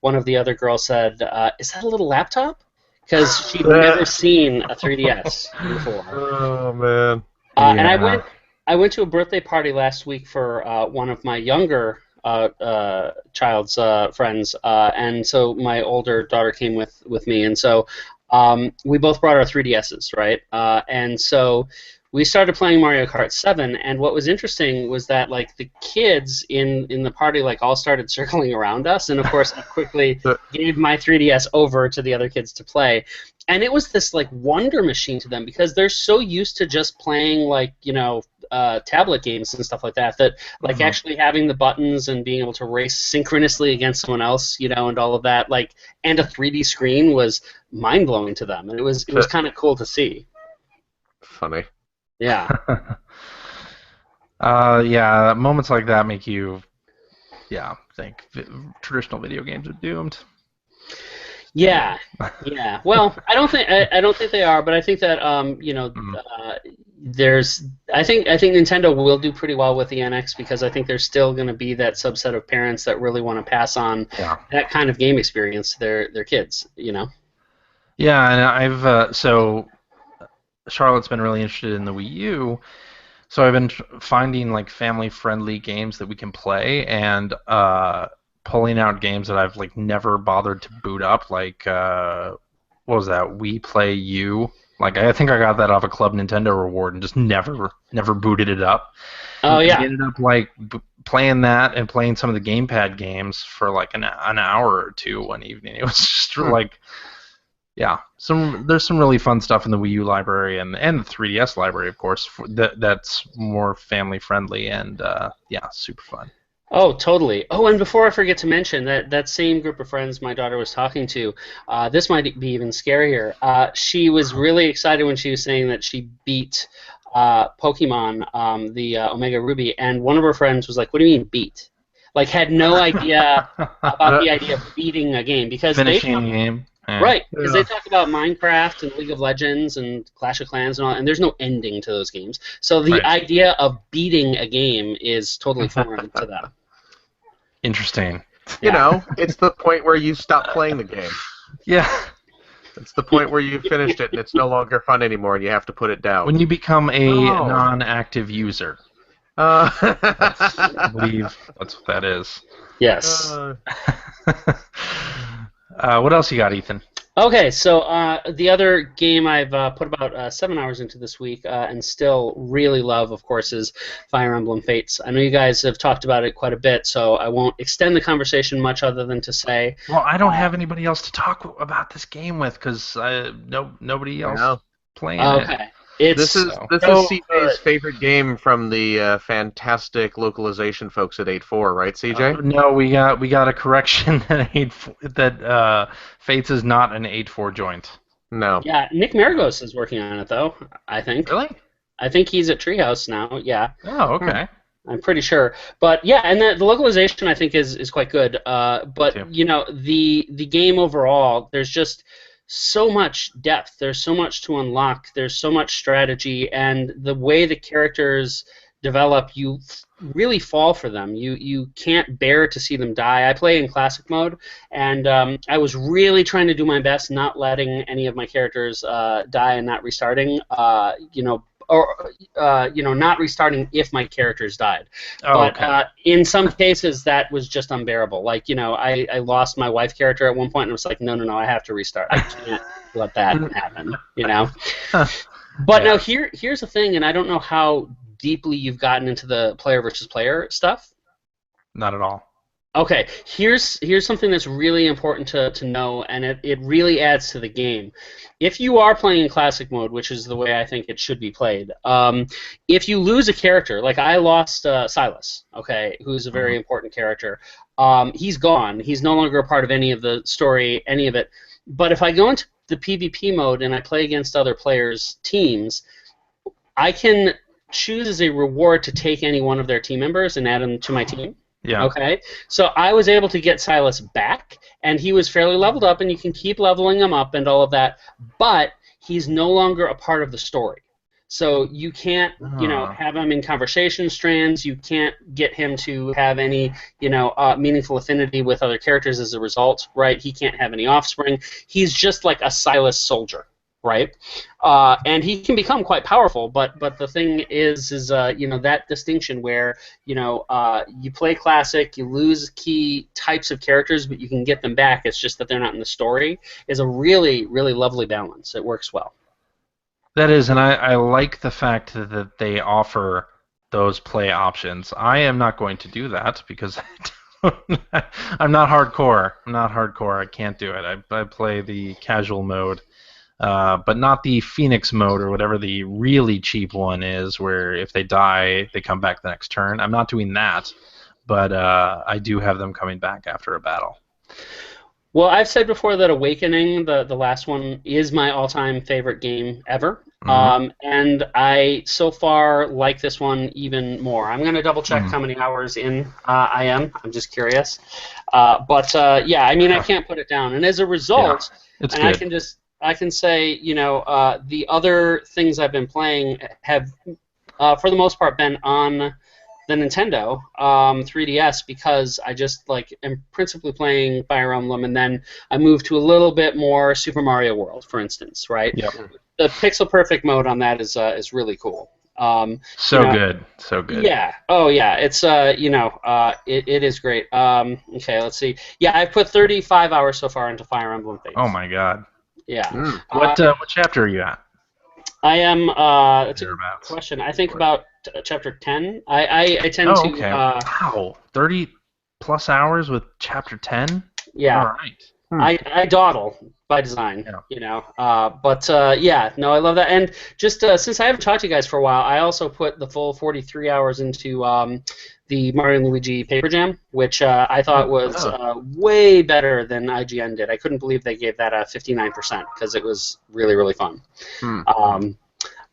one of the other girls said, "Is that a little laptop?" Because she'd never seen a 3DS before. Oh man. And I went to a birthday party last week for one of my younger child's friends, and so my older daughter came with me, and so we both brought our 3DSs, right? And so we started playing Mario Kart 7, and what was interesting was that, like, the kids in the party, like, all started circling around us, and of course I quickly gave my 3DS over to the other kids to play. And it was this, like, wonder machine to them, because they're so used to just playing, like, tablet games and stuff like that, like, actually having the buttons and being able to race synchronously against someone else, and all of that, like, and a 3D screen was mind-blowing to them. And it was kind of cool to see. Funny. Yeah. Yeah, moments like that make you, think traditional video games are doomed. Yeah. Well, I don't think they are, but I think that I think Nintendo will do pretty well with the NX because I think there's still going to be that subset of parents that really want to pass on that kind of game experience to their kids. Yeah, and so Charlotte's been really interested in the Wii U, so I've been finding like family-friendly games that we can play and pulling out games that I've like never bothered to boot up, like what was that? We Play U. Like I think I got that off a Club Nintendo reward and just never booted it up. Oh and yeah. I ended up like playing that and playing some of the gamepad games for like an hour or two one evening. It was just like, yeah, there's some really fun stuff in the Wii U library and the 3DS library, of course, that's more family friendly and yeah, super fun. Oh, totally. Oh, and before I forget to mention that same group of friends my daughter was talking to, this might be even scarier. She was really excited when she was saying that she beat Pokemon, the Omega Ruby, and one of her friends was like, "What do you mean beat?" Like, had no idea about the idea of beating a game because finishing a game. Yeah. Right, because they talk about Minecraft and League of Legends and Clash of Clans and all, and there's no ending to those games. So the idea of beating a game is totally foreign to them. Interesting. You know, it's the point where you stop playing the game. Yeah. It's the point where you finished it and it's no longer fun anymore and you have to put it down. When you become a non-active user. I believe that's what that is. Yes. What else you got, Ethan? Okay, so the other game I've put about 7 hours into this week and still really love, of course, is Fire Emblem Fates. I know you guys have talked about it quite a bit, so I won't extend the conversation much other than to say... Well, I don't have anybody else to talk about this game with because nobody else playing it. This is CJ's favorite game from the fantastic localization folks at 8.4, right, CJ? No, we got a correction that Fates is not an 8.4 joint. No. Yeah, Nick Maragos is working on it though. I think. Really? I think he's at Treehouse now. Yeah. Oh, okay. I'm pretty sure, but yeah, and the localization I think is quite good. But you know, the game overall, there's just so much depth. There's so much to unlock. There's so much strategy, and the way the characters develop, you really fall for them. You can't bear to see them die. I play in classic mode, and I was really trying to do my best not letting any of my characters die and not restarting. Not restarting if my characters died. But in some cases, that was just unbearable. Like, I lost my wife character at one point, and I was like, no, I have to restart. I can't let that happen, But now here's the thing, and I don't know how deeply you've gotten into the player versus player stuff. Not at all. Okay, here's something that's really important to know, and it really adds to the game. If you are playing in classic mode, which is the way I think it should be played, if you lose a character, like I lost Silas, okay, who's a very important character, he's gone. He's no longer a part of any of the story, any of it. But if I go into the PvP mode and I play against other players' teams, I can choose as a reward to take any one of their team members and add them to my team. Yeah. Okay. So I was able to get Silas back, and he was fairly leveled up, and you can keep leveling him up and all of that, but he's no longer a part of the story. So you can't, have him in conversation strands. You can't get him to have any, meaningful affinity with other characters as a result, right? He can't have any offspring. He's just like a Silas soldier. Right, and he can become quite powerful, but the thing is that distinction where you play classic, you lose key types of characters, but you can get them back. It's just that they're not in the story. Is a really really lovely balance. It works well. That is, and I like the fact that they offer those play options. I am not going to do that because I'm not hardcore. I can't do it. I play the casual mode. But not the Phoenix mode or whatever the really cheap one is, where if they die, they come back the next turn. I'm not doing that, but I do have them coming back after a battle. Well, I've said before that Awakening, the last one, is my all-time favorite game ever. Mm-hmm. And I, so far, like this one even more. I'm going to double-check how many hours in I am. I'm just curious. I can't put it down. And as a result, it's and good. I can just I can say, the other things I've been playing have, for the most part, been on the Nintendo 3DS because I just am principally playing Fire Emblem, and then I moved to a little bit more Super Mario World, for instance, right? Yep. The pixel perfect mode on that is really cool. Good, so good. Yeah. Oh, yeah. It's it is great. Okay, let's see. Yeah, I've put 35 hours so far into Fire Emblem Fates. Oh my God. Yeah. What chapter are you at? I am. That's a good question. I think about chapter 10. I tend to. Okay. Wow. 30 plus hours with chapter 10. Yeah. All right. I dawdle by design, but yeah, no, I love that. And just since I haven't talked to you guys for a while, I also put the full 43 hours into the Mario and Luigi Paper Jam, which I thought was way better than IGN did. I couldn't believe they gave that a 59% because it was really, really fun.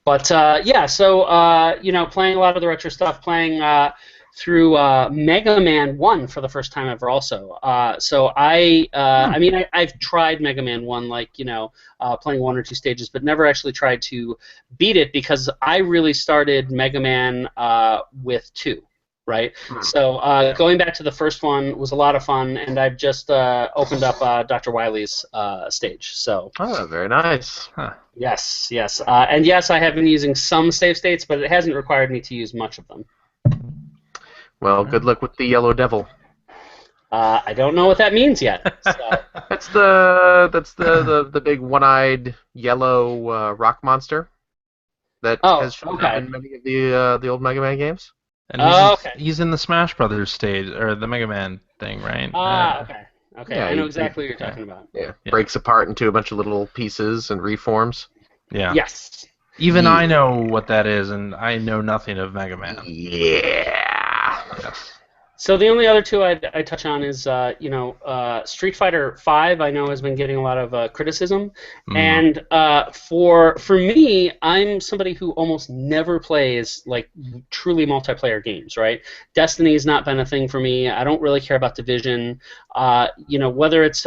But yeah, so playing a lot of the retro stuff, playing through Mega Man 1 for the first time ever also. So I've tried Mega Man 1, playing 1 or 2 stages, but never actually tried to beat it because I really started Mega Man with 2, right? So going back to the first one was a lot of fun, and I've just opened up Dr. Wily's stage. So. Oh, very nice. Huh. Yes. And yes, I have been using some save states, but it hasn't required me to use much of them. Well, good luck with the Yellow Devil. I don't know what that means yet. So. That's the big one-eyed yellow rock monster that has shown up in many of the old Mega Man games. And he's in the Smash Brothers stage or the Mega Man thing, right? Okay. Yeah, I know exactly what you're talking about. Yeah. Breaks apart into a bunch of little pieces and reforms. Yeah. Yes. Even I know what that is, and I know nothing of Mega Man. Yeah. Yes. So the only other two I touch on is Street Fighter V. I know has been getting a lot of criticism, and for me, I'm somebody who almost never plays truly multiplayer games. Right? Destiny's not been a thing for me. I don't really care about Division. Whether it's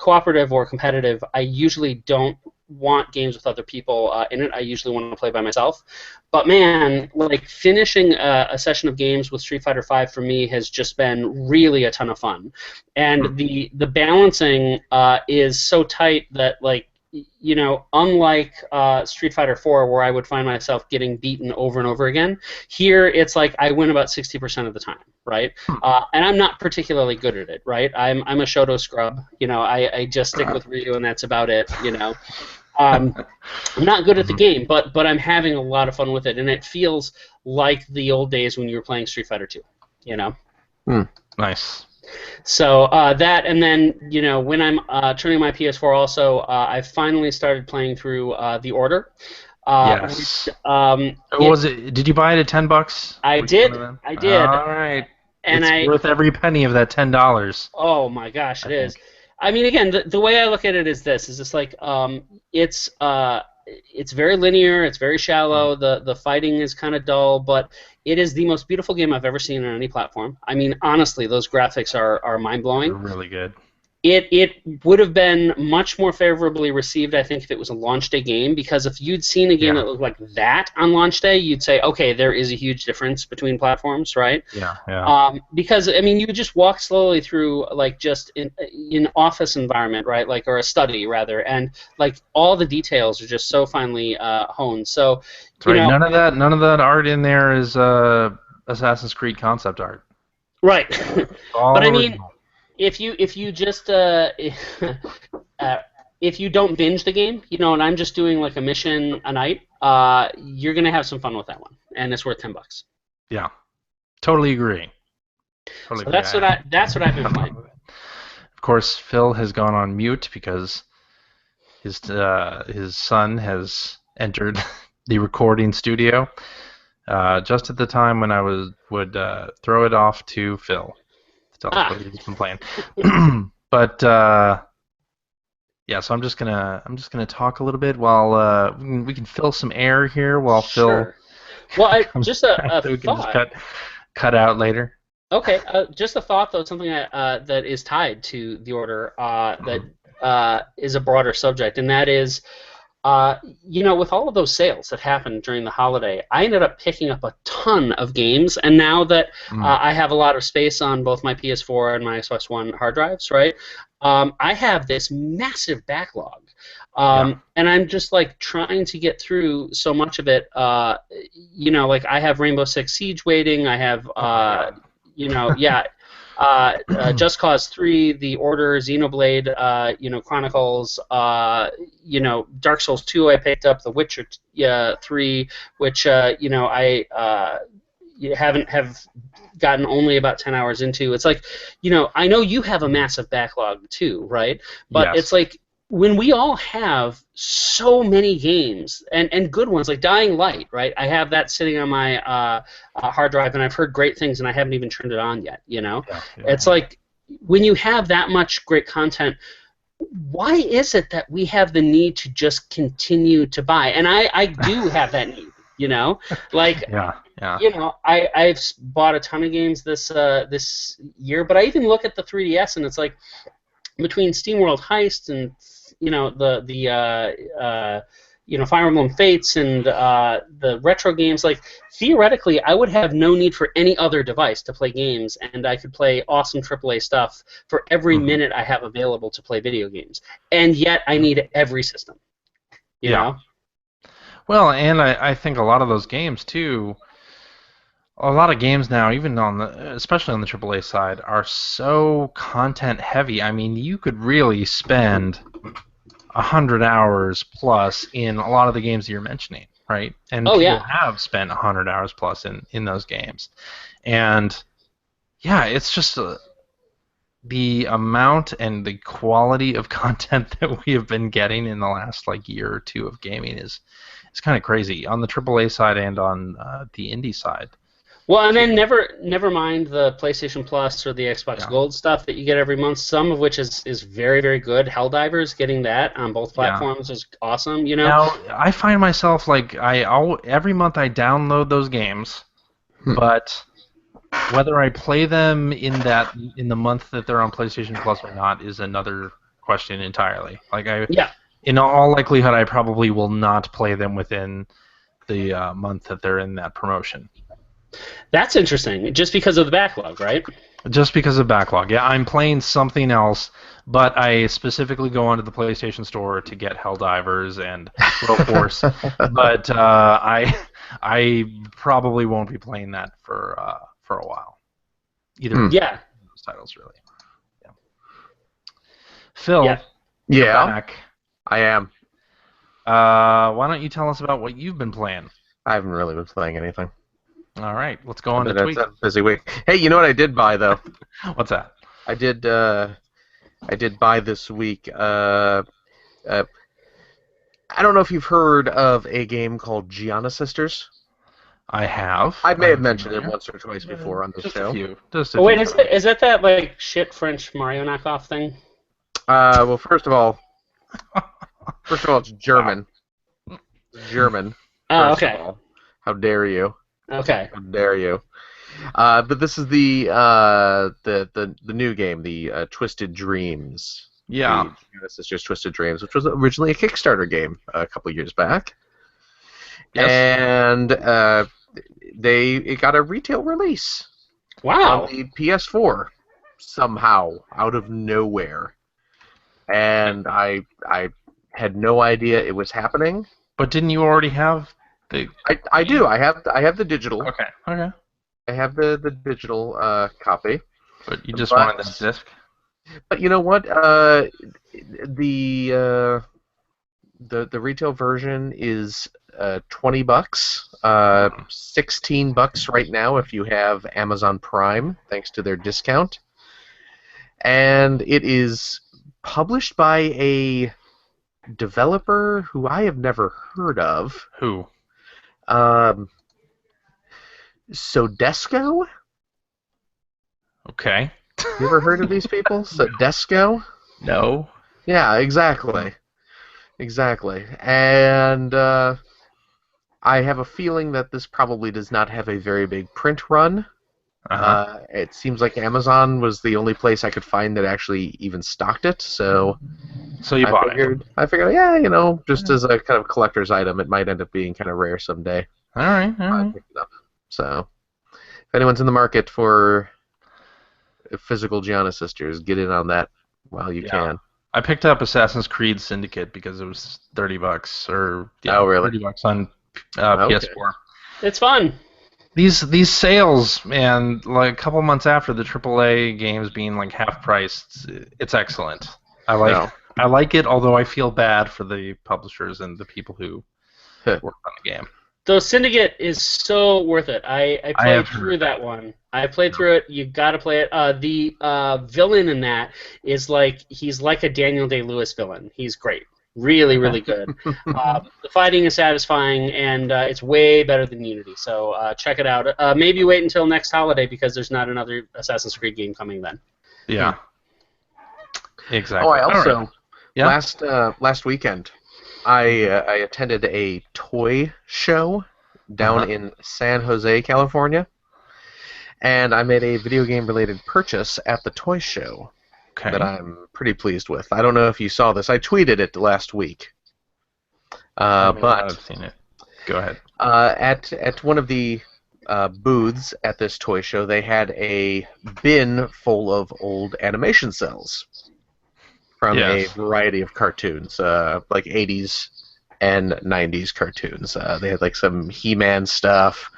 cooperative or competitive, I usually don't want games with other people in it. I usually want to play by myself. But man, finishing a session of games with Street Fighter V for me has just been really a ton of fun. And the balancing is so tight that unlike Street Fighter 4 where I would find myself getting beaten over and over again, here it's I win about 60% of the time, right? And I'm not particularly good at it, right? I'm a Shoto scrub, I just stick with Ryu and that's about it, I'm not good at the game, but I'm having a lot of fun with it, and it feels like the old days when you were playing Street Fighter 2, Nice. So that, and then when I'm turning my PS4, also I finally started playing through The Order. Yes. Was it? Did you buy it at $10? I did. I did. All right. And it's worth every penny of that $10. Oh my gosh, it is. I mean, again, the way I look at it is this: it's very linear, it's very shallow. The fighting is kind of dull, but it is the most beautiful game I've ever seen on any platform. I mean, honestly, those graphics are mind blowing. They're really good. It would have been much more favorably received, I think, if it was a launch day game, because if you'd seen a game that looked like that on launch day, you'd say, okay, there is a huge difference between platforms, right? Yeah. Because, I mean, you just walk slowly through, just in office environment, right, or a study, rather, and, all the details are just so finely honed. So, none of that art in there is Assassin's Creed concept art. Right. But, I mean... original. If you just if you don't binge the game, and I'm just doing a mission a night, you're gonna have some fun with that one, and it's worth $10. Yeah, totally agree. So that's what I've been playing. Of course, Phil has gone on mute because his son has entered the recording studio just at the time when I would throw it off to Phil. Tell us what he's been playing. But yeah, so I'm just gonna talk a little bit while we can fill some air here while Sure. Phil. Well, just a we can thought. just cut out later. Okay, just a thought though, something that is tied to The Order that is a broader subject, and that is, with all of those sales that happened during the holiday, I ended up picking up a ton of games, and now that I have a lot of space on both my PS4 and my Xbox One hard drives, right, I have this massive backlog. And I'm just like trying to get through so much of it. Like I have Rainbow Six Siege waiting. I have, Just Cause 3, The Order, Xenoblade, Chronicles, Dark Souls 2 I picked up, The Witcher 3, which, I haven't have gotten only about 10 hours into. It's like, I know you have a massive backlog too, right? But Yes. It's like, when we all have so many games and good ones like Dying Light, right? I have that sitting on my hard drive, and I've heard great things, and I haven't even turned it on yet. It's like when you have that much great content, why is it that we have the need to just continue to buy? And I do have that need. Like I've bought a ton of games this year, but I even look at the 3DS, and it's like between SteamWorld Heist and Fire Emblem Fates and the retro games, like theoretically I would have no need for any other device to play games, and I could play awesome AAA stuff for every minute I have available to play video games, and yet I need every system. You know? Well, and I think a lot of those games too. A lot of games now, even especially on the AAA side, are so content heavy. I mean, you could really spend 100 hours plus in a lot of the games that you're mentioning, right? And people have spent 100 hours plus in those games. And it's just the amount and the quality of content that we have been getting in the last year or two of gaming is kind of crazy on the AAA side and on the indie side. Well, and then never mind the PlayStation Plus or the Xbox Gold stuff that you get every month, some of which is very, very good. Helldivers, getting that on both platforms is awesome, Now, I find myself every month I download those games, but whether I play them in the month that they're on PlayStation Plus or not is another question entirely. In all likelihood, I probably will not play them within the month that they're in that promotion. That's interesting, just because of the backlog, right? Just because of backlog. Yeah, I'm playing something else, but I specifically go onto the PlayStation Store to get Helldivers and Row Force. But I probably won't be playing that for a while. Either of those titles, really. Yeah. Phil, you're back. I am. Why don't you tell us about what you've been playing? I haven't really been playing anything. All right, let's go on to tweet. It's a busy week. Hey, you know what I did buy though? What's that? I did buy this week. I don't know if you've heard of a game called Gianna Sisters. I have. I may have mentioned it once or twice before on the show. Just a few. Wait, is that shit French Mario knockoff thing? Well, first of all, it's German. It's German. Oh, okay. How dare you? Okay. How dare you? But this is the new game, the Twisted Dreams. Yeah. Gianna Sisters Twisted Dreams, which was originally a Kickstarter game a couple years back. Yes. And it got a retail release. Wow. On the PS4 somehow out of nowhere, and I had no idea it was happening. But didn't you already have the? I do. I have the digital. Okay. I have the digital copy. But you just wanted the disc. But you know what? The retail version is $20, $16 right now if you have Amazon Prime, thanks to their discount. And it is published by a developer who I have never heard of. Who? Sodesco? Okay. You ever heard of these people? Sodesco? No. Yeah, exactly. And I have a feeling that this probably does not have a very big print run. It seems like Amazon was the only place I could find that actually even stocked it, so So you bought it. I figured, yeah, just as a kind of collector's item, it might end up being kind of rare someday. All right. I picked it up. So, if anyone's in the market for physical Gianna Sisters, get in on that while you can. I picked up Assassin's Creed Syndicate because it was $30 or really? $30 on PS4. It's fun. These sales, man, like a couple months after the AAA games being like half priced, it's excellent. I like it, although I feel bad for the publishers and the people who work on the game. Though Syndicate is so worth it. I played through that one. I played through it. You got to play it. The villain in that is he's like a Daniel Day-Lewis villain. He's great. Really, really good. The fighting is satisfying, and it's way better than Unity. So check it out. Maybe wait until next holiday because there's not another Assassin's Creed game coming then. Yeah. Exactly. Oh, I also last weekend I attended a toy show down in San Jose, California, and I made a video game related purchase at the toy show. Okay. That I'm pretty pleased with. I don't know if you saw this. I tweeted it last week. But I've seen it. Go ahead. At one of the booths at this toy show, they had a bin full of old animation cells from a variety of cartoons, like 80s and 90s cartoons. They had some He-Man stuff,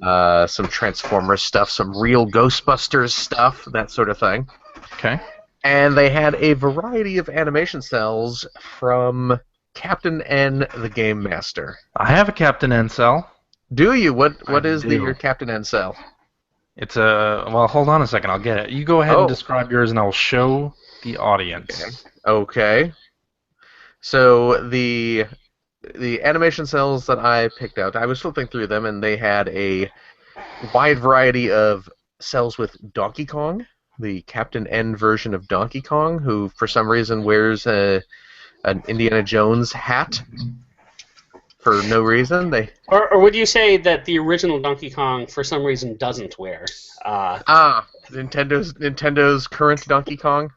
some Transformers stuff, some real Ghostbusters stuff, that sort of thing. Okay. And they had a variety of animation cells from Captain N, the Game Master. I have a Captain N cell. Do you? What is your Captain N cell? It's well, hold on a second, I'll get it. You go ahead and describe yours, and I'll show the audience. Okay. So the animation cells that I picked out, I was flipping through them, and they had a wide variety of cells with Donkey Kong. The Captain N version of Donkey Kong, who for some reason wears an Indiana Jones hat for no reason. Or would you say that the original Donkey Kong for some reason doesn't wear? Nintendo's current Donkey Kong.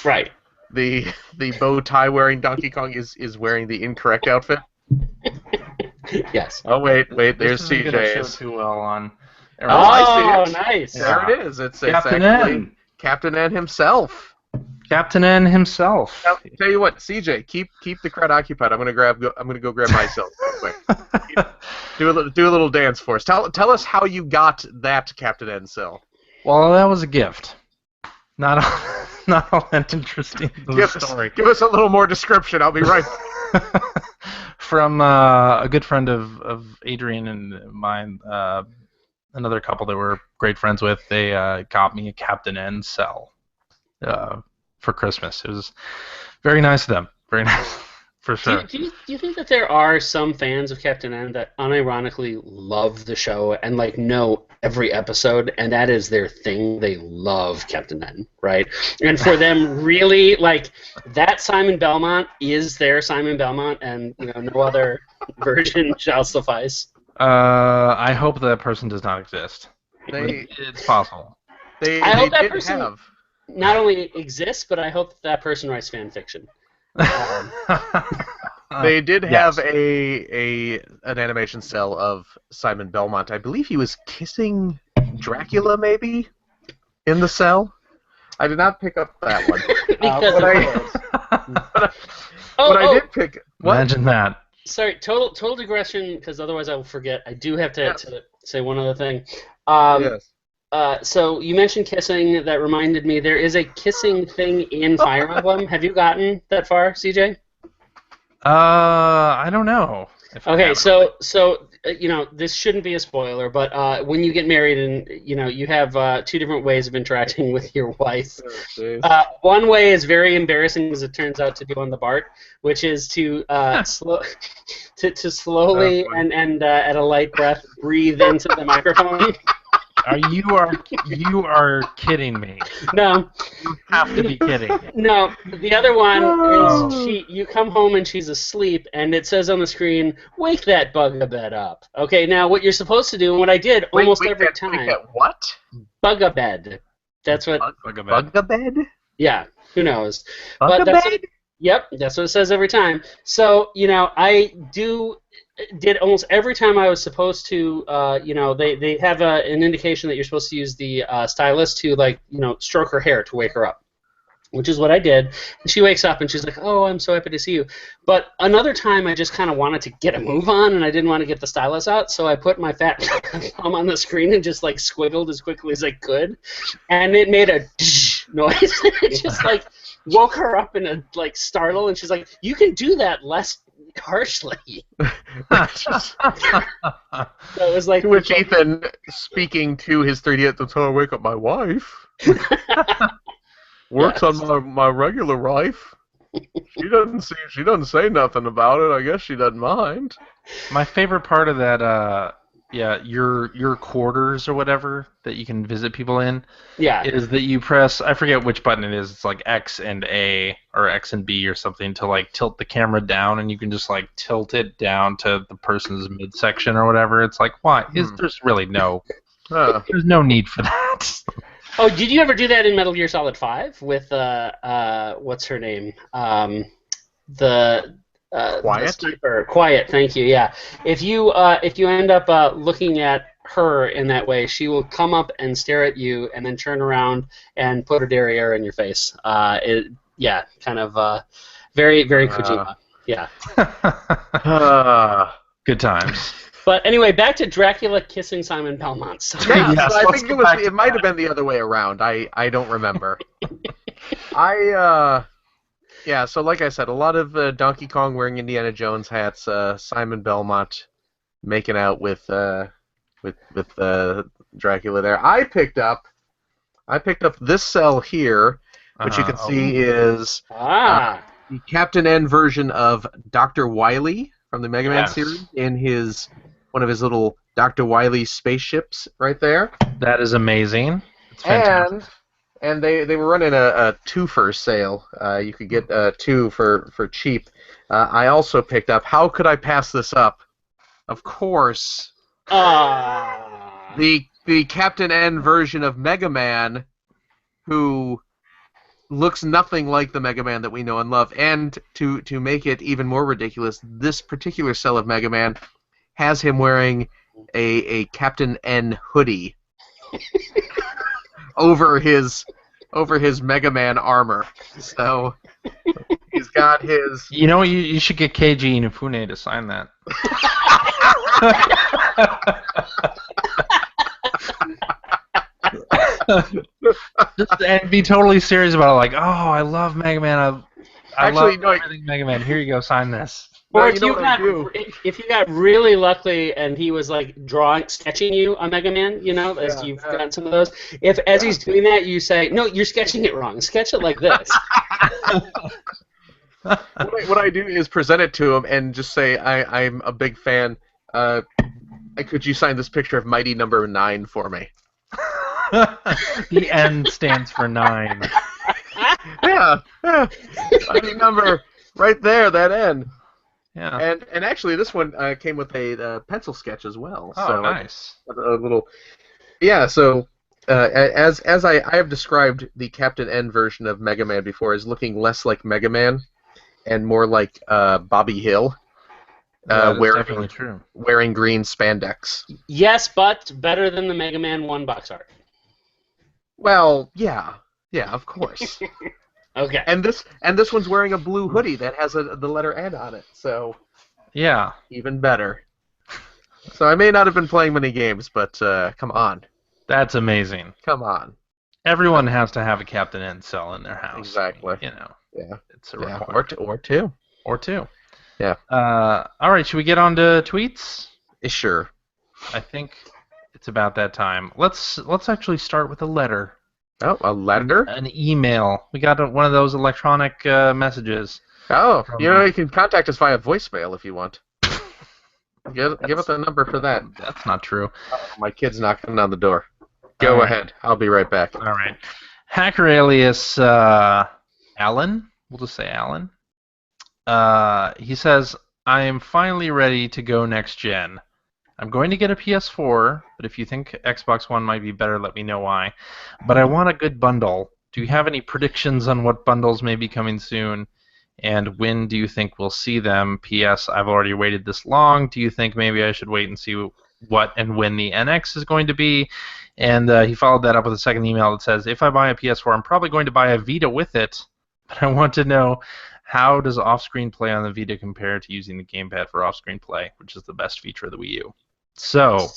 Right. The bow tie wearing Donkey Kong is wearing the incorrect outfit. Yes. Oh wait, there's CJ. CJ. This isn't show too well on. I see it. Nice. There it is. It's Captain N. Captain N himself. Captain N himself. Now, tell you what, CJ, keep the crowd occupied. I'm gonna go grab myself real quick. Do a little dance for us. Tell us how you got that Captain N cell. Well, that was a gift. Not all that interesting story. Give us a little more description. I'll be right. From a good friend of Adrian and mine, another couple that we're great friends with, they got me a Captain N cell for Christmas. It was very nice of them. Very nice, for sure. Do you think that there are some fans of Captain N that unironically love the show and know every episode, and that is their thing? They love Captain N, right? And for them, really, that Simon Belmont is their Simon Belmont, and no other version shall suffice. I hope that person does not exist. It's possible. I hope that person not only exists, but I hope that person writes fan fiction. They did have an animation cell of Simon Belmont. I believe he was kissing Dracula, maybe, in the cell. I did not pick up that one. But I did pick. What? Imagine that. Sorry, total digression, because otherwise I will forget. I do have to say one other thing. Yes. So you mentioned kissing. That reminded me, there is a kissing thing in Fire Emblem. Have you gotten that far, CJ? I don't know. Okay, so this shouldn't be a spoiler, but when you get married and you have two different ways of interacting with your wife. One way is very embarrassing, as it turns out to do on the BART, which is to slowly and at a light breath breathe into the microphone. You are kidding me. No. You have to be kidding me. No. The other one is you come home and she's asleep, and it says on the screen, "Wake that bug-a-bed up." Okay, now what you're supposed to do, and what I did almost every time. Wake that what? Bug-a-bed. That's what. Bug-a-bed? Yeah. Who knows? Bug-a-bed? Yep, that's what it says every time. So, I did almost every time I was supposed to, they have an indication that you're supposed to use the stylist to, stroke her hair to wake her up, which is what I did. And she wakes up and she's like, "Oh, I'm so happy to see you." But another time I just kind of wanted to get a move on and I didn't want to get the stylus out, so I put my fat thumb on the screen and just squiggled as quickly as I could, and it made a noise. It just woke her up in a startle, and she's like, "You can do that less harshly." So it was like, to which Ethan, speaking to his 3D, "That's how I wake up my wife. Works on my regular wife. She doesn't say nothing about it. I guess she doesn't mind." My favorite part of that, your quarters or whatever that you can visit people in, is that you press, I forget which button it is. It's like X and A or X and B or something to tilt the camera down, and you can just tilt it down to the person's midsection or whatever. It's like, why? There's really there's no need for that. Oh, did you ever do that in Metal Gear Solid 5 with what's her name? The sniper. Quiet, thank you. Yeah. If you end up looking at her in that way, she will come up and stare at you and then turn around and put her derriere in your face. Kind of very, very Kojima. Yeah. Good times. But anyway, back to Dracula kissing Simon Belmont. Yeah, so I think it might have been the other way around. I don't remember. So like I said, a lot of Donkey Kong wearing Indiana Jones hats, Simon Belmont making out with Dracula there. I picked up this cell here, which you can see is the Captain N version of Dr. Wily from the Mega Man series in one of his little Dr. Wily spaceships right there. That is amazing. It's fantastic. And they were running a two-for sale. You could get two for cheap. I also picked up, how could I pass this up? Of course, the Captain N version of Mega Man, who looks nothing like the Mega Man that we know and love. And to make it even more ridiculous, this particular cell of Mega Man has him wearing a Captain N hoodie over his Mega Man armor. So he's got his... You know, you should get Keiji Inafune to sign that. And be totally serious about it, like, oh, I love Mega Man. I love everything Mega Man. Here you go, sign this. Or if you got really lucky and he was sketching you on Mega Man, as you've gotten some of those. As he's doing that, you say, "No, you're sketching it wrong. Sketch it like this." What I do is present it to him and just say, I'm a big fan. Could you sign this picture of Mighty Number 9 for me? The N stands for 9. Yeah. Mighty Number, right there, that N. Yeah. And actually, this one came with a pencil sketch as well. Oh, so nice. A little. Yeah. So as I have described the Captain N version of Mega Man before as looking less like Mega Man and more like Bobby Hill. Definitely true. Wearing green spandex. Yes, but better than the Mega Man 1 box art. Well, yeah, of course. Okay. And this one's wearing a blue hoodie that has the letter N on it, so yeah, even better. So I may not have been playing many games, but come on. That's amazing. Come on. Everyone has to have a Captain N cell in their house. Exactly. Yeah. It's a requirement. Or two. Yeah. All right, should we get on to tweets? Sure. I think it's about that time. Let's actually start with a letter. Oh, a letter? An email. We got one of those electronic messages. Oh, you can contact us via voicemail if you want. Give us the number for that. That's not true. My kid's knocking on the door. Go ahead. I'll be right back. All right. Hacker alias Alan. We'll just say Alan. He says, I am finally ready to go next gen. I'm going to get a PS4, but if you think Xbox One might be better, let me know why. But I want a good bundle. Do you have any predictions on what bundles may be coming soon? And when do you think we'll see them? P.S. I've already waited this long. Do you think maybe I should wait and see what and when the NX is going to be? And he followed that up with a second email that says, if I buy a PS4, I'm probably going to buy a Vita with it. But I want to know, how does off-screen play on the Vita compare to using the gamepad for off-screen play, which is the best feature of the Wii U? So,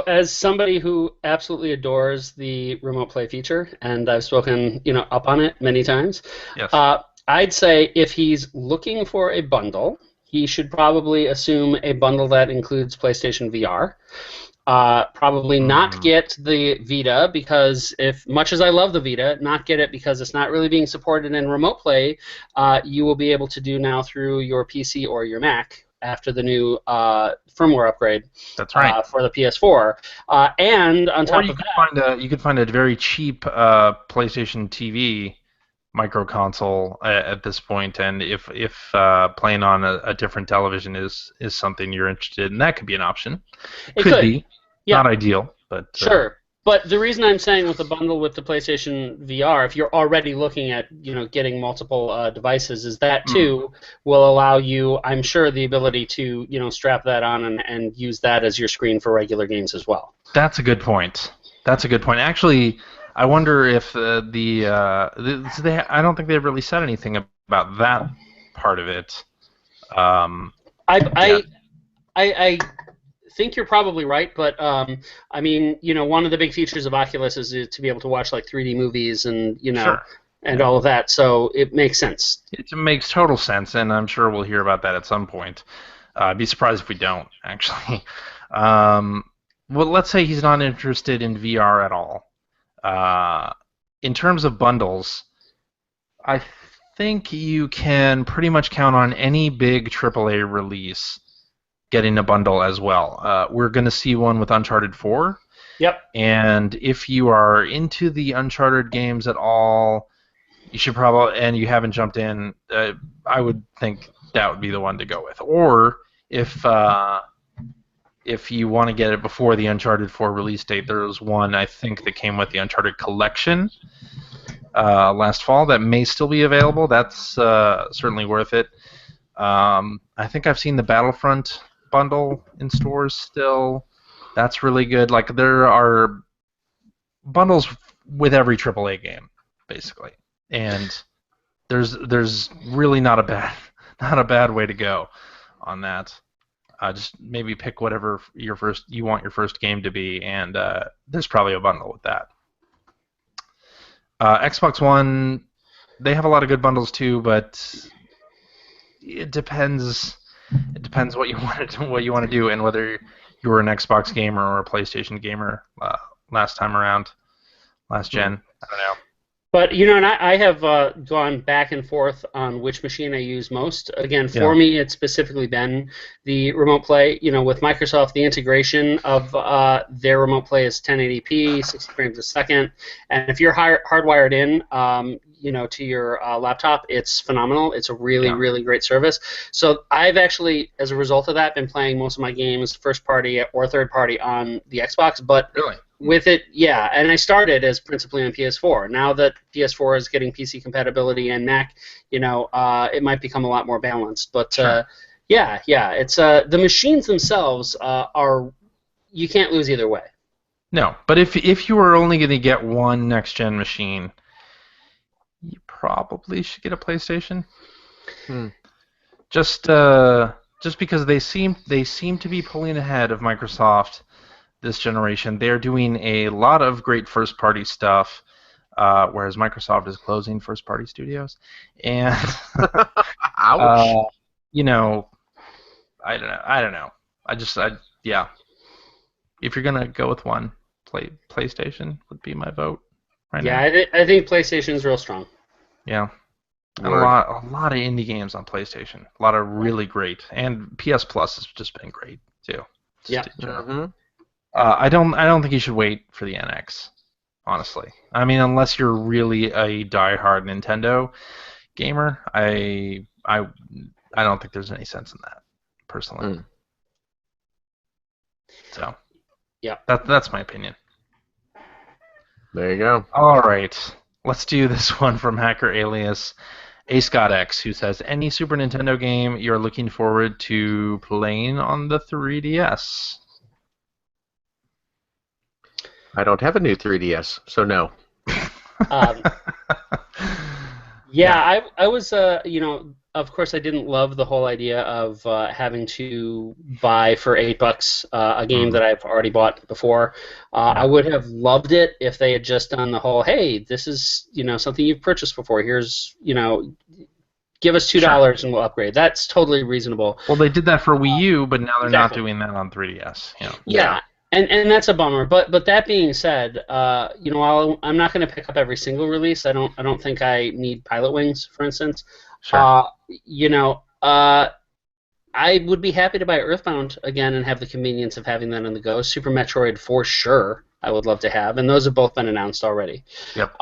as somebody who absolutely adores the remote play feature, and I've spoken, up on it many times, yes. I'd say if he's looking for a bundle, he should probably assume a bundle that includes PlayStation VR. Probably not get the Vita, because much as I love the Vita, not get it because it's not really being supported in remote play. You will be able to do now through your PC or your Mac after the new firmware upgrade. That's right. For the PS4, and on top of that, you could find a very cheap PlayStation TV micro console at this point, and if playing on a different television is something you're interested in, that could be an option. It could be. Yeah. Not ideal, but sure. But the reason I'm saying with the bundle with the PlayStation VR, if you're already looking at getting multiple devices, is that too will allow you, I'm sure, the ability to strap that on and use that as your screen for regular games as well. That's a good point. Actually, I wonder if I don't think they've really said anything about that part of it. I think you're probably right, but I mean, one of the big features of Oculus is to be able to watch like 3D movies and Sure. and all of that. So it makes sense. It makes total sense, and I'm sure we'll hear about that at some point. I'd be surprised if we don't, actually. Well, let's say he's not interested in VR at all. In terms of bundles, I think you can pretty much count on any big AAA release getting a bundle as well. We're going to see one with Uncharted 4. Yep. And if you are into the Uncharted games at all, you should probably, and you haven't jumped in, I would think that would be the one to go with. Or if you want to get it before the Uncharted 4 release date, there was one, I think, that came with the Uncharted Collection last fall that may still be available. That's certainly worth it. I think I've seen the Battlefront bundle in stores still. That's really good. Like, there are bundles with every AAA game, basically, and there's really not a bad way to go on that. Just maybe pick whatever you want your first game to be, and there's probably a bundle with that. Xbox One, they have a lot of good bundles too, but it depends. It depends what you want to do, and whether you were an Xbox gamer or a PlayStation gamer last gen. I don't know. But and I have gone back and forth on which machine I use most. Again, for me, it's specifically been the remote play. With Microsoft, the integration of their remote play is 1080p, 60 frames a second, and if you're hardwired in, to your laptop, it's phenomenal. It's a really, really great service. So I've actually, as a result of that, been playing most of my games first party or third party on the Xbox. But really? With it, yeah, and I started as principally on PS4. Now that PS4 is getting PC compatibility and Mac, it might become a lot more balanced. But sure. It's the machines themselves are, you can't lose either way. No, but if you were only going to get one next gen machine, you probably should get a PlayStation. Just because they seem to be pulling ahead of Microsoft this generation. They're doing a lot of great first-party stuff, whereas Microsoft is closing first-party studios. And ouch. I don't know. Yeah. If you're gonna go with one, PlayStation would be my vote right now. Yeah, I think PlayStation is real strong. Yeah. And a lot of indie games on PlayStation. A lot of really great, and PS Plus has just been great too. Yeah. I don't think you should wait for the NX, honestly. I mean, unless you're really a die-hard Nintendo gamer, I don't think there's any sense in that, personally. So, yeah, that's my opinion. There you go. All right, let's do this one from Hacker Alias. A Scott X, who says, any Super Nintendo game you're looking forward to playing on the 3DS? I don't have a new 3DS, so no. Um, yeah, I was, of course, I didn't love the whole idea of having to buy for $8 a game that I've already bought before. I would have loved it if they had just done the whole, hey, this is something you've purchased before. Here's give us $2 and we'll upgrade. That's totally reasonable. Well, they did that for Wii U, but now they're not Exactly. doing that on 3DS. Yeah. And that's a bummer. But that being said, I'm not going to pick up every single release. I don't think I need Pilot Wings, for instance. Sure. I would be happy to buy Earthbound again and have the convenience of having that on the go. Super Metroid for sure, I would love to have, and those have both been announced already. Yep.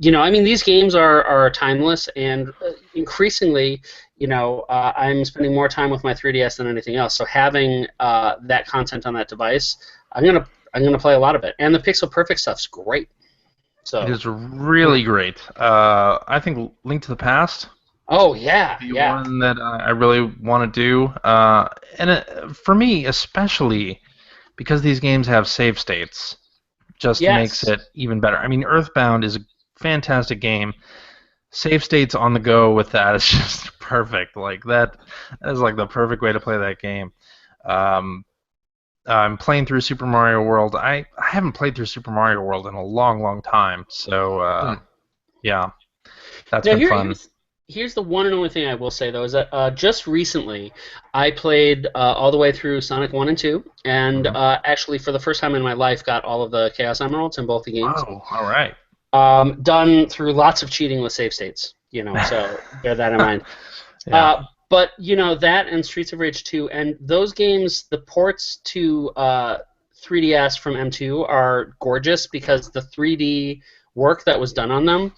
These games are timeless, and increasingly, I'm spending more time with my 3DS than anything else. So having that content on that device, I'm gonna play a lot of it, and the Pixel Perfect stuff's great. So it is really great. I think Link to the Past. Oh yeah, the one that I really want to do, for me especially, because these games have save states, just makes it even better. I mean, Earthbound is a fantastic game. Save states on the go with that is just perfect. Like that is like the perfect way to play that game. I'm playing through Super Mario World. I haven't played through Super Mario World in a long, long time. So yeah, that's been fun. Here's the one and only thing I will say, though, is that just recently I played all the way through Sonic 1 and 2, and actually for the first time in my life got all of the Chaos Emeralds in both the games. Oh, all right. Done through lots of cheating with save states, so bear that in mind. Yeah. But, that and Streets of Rage 2, and those games, the ports to 3DS from M2 are gorgeous because the 3D work that was done on them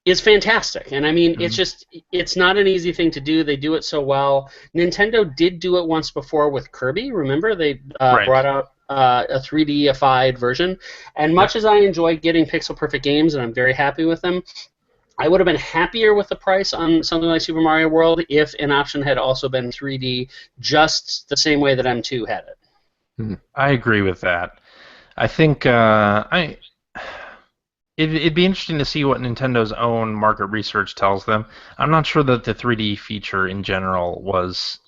is fantastic. And I mean, it's not an easy thing to do. They do it so well. Nintendo did do it once before with Kirby. Remember, they brought out a 3D-ified version. And much as I enjoy getting pixel perfect games, and I'm very happy with them, I would have been happier with the price on something like Super Mario World if an option had also been 3D, just the same way that M2 had it. I agree with that. I think It'd be interesting to see what Nintendo's own market research tells them. I'm not sure that the 3D feature in general was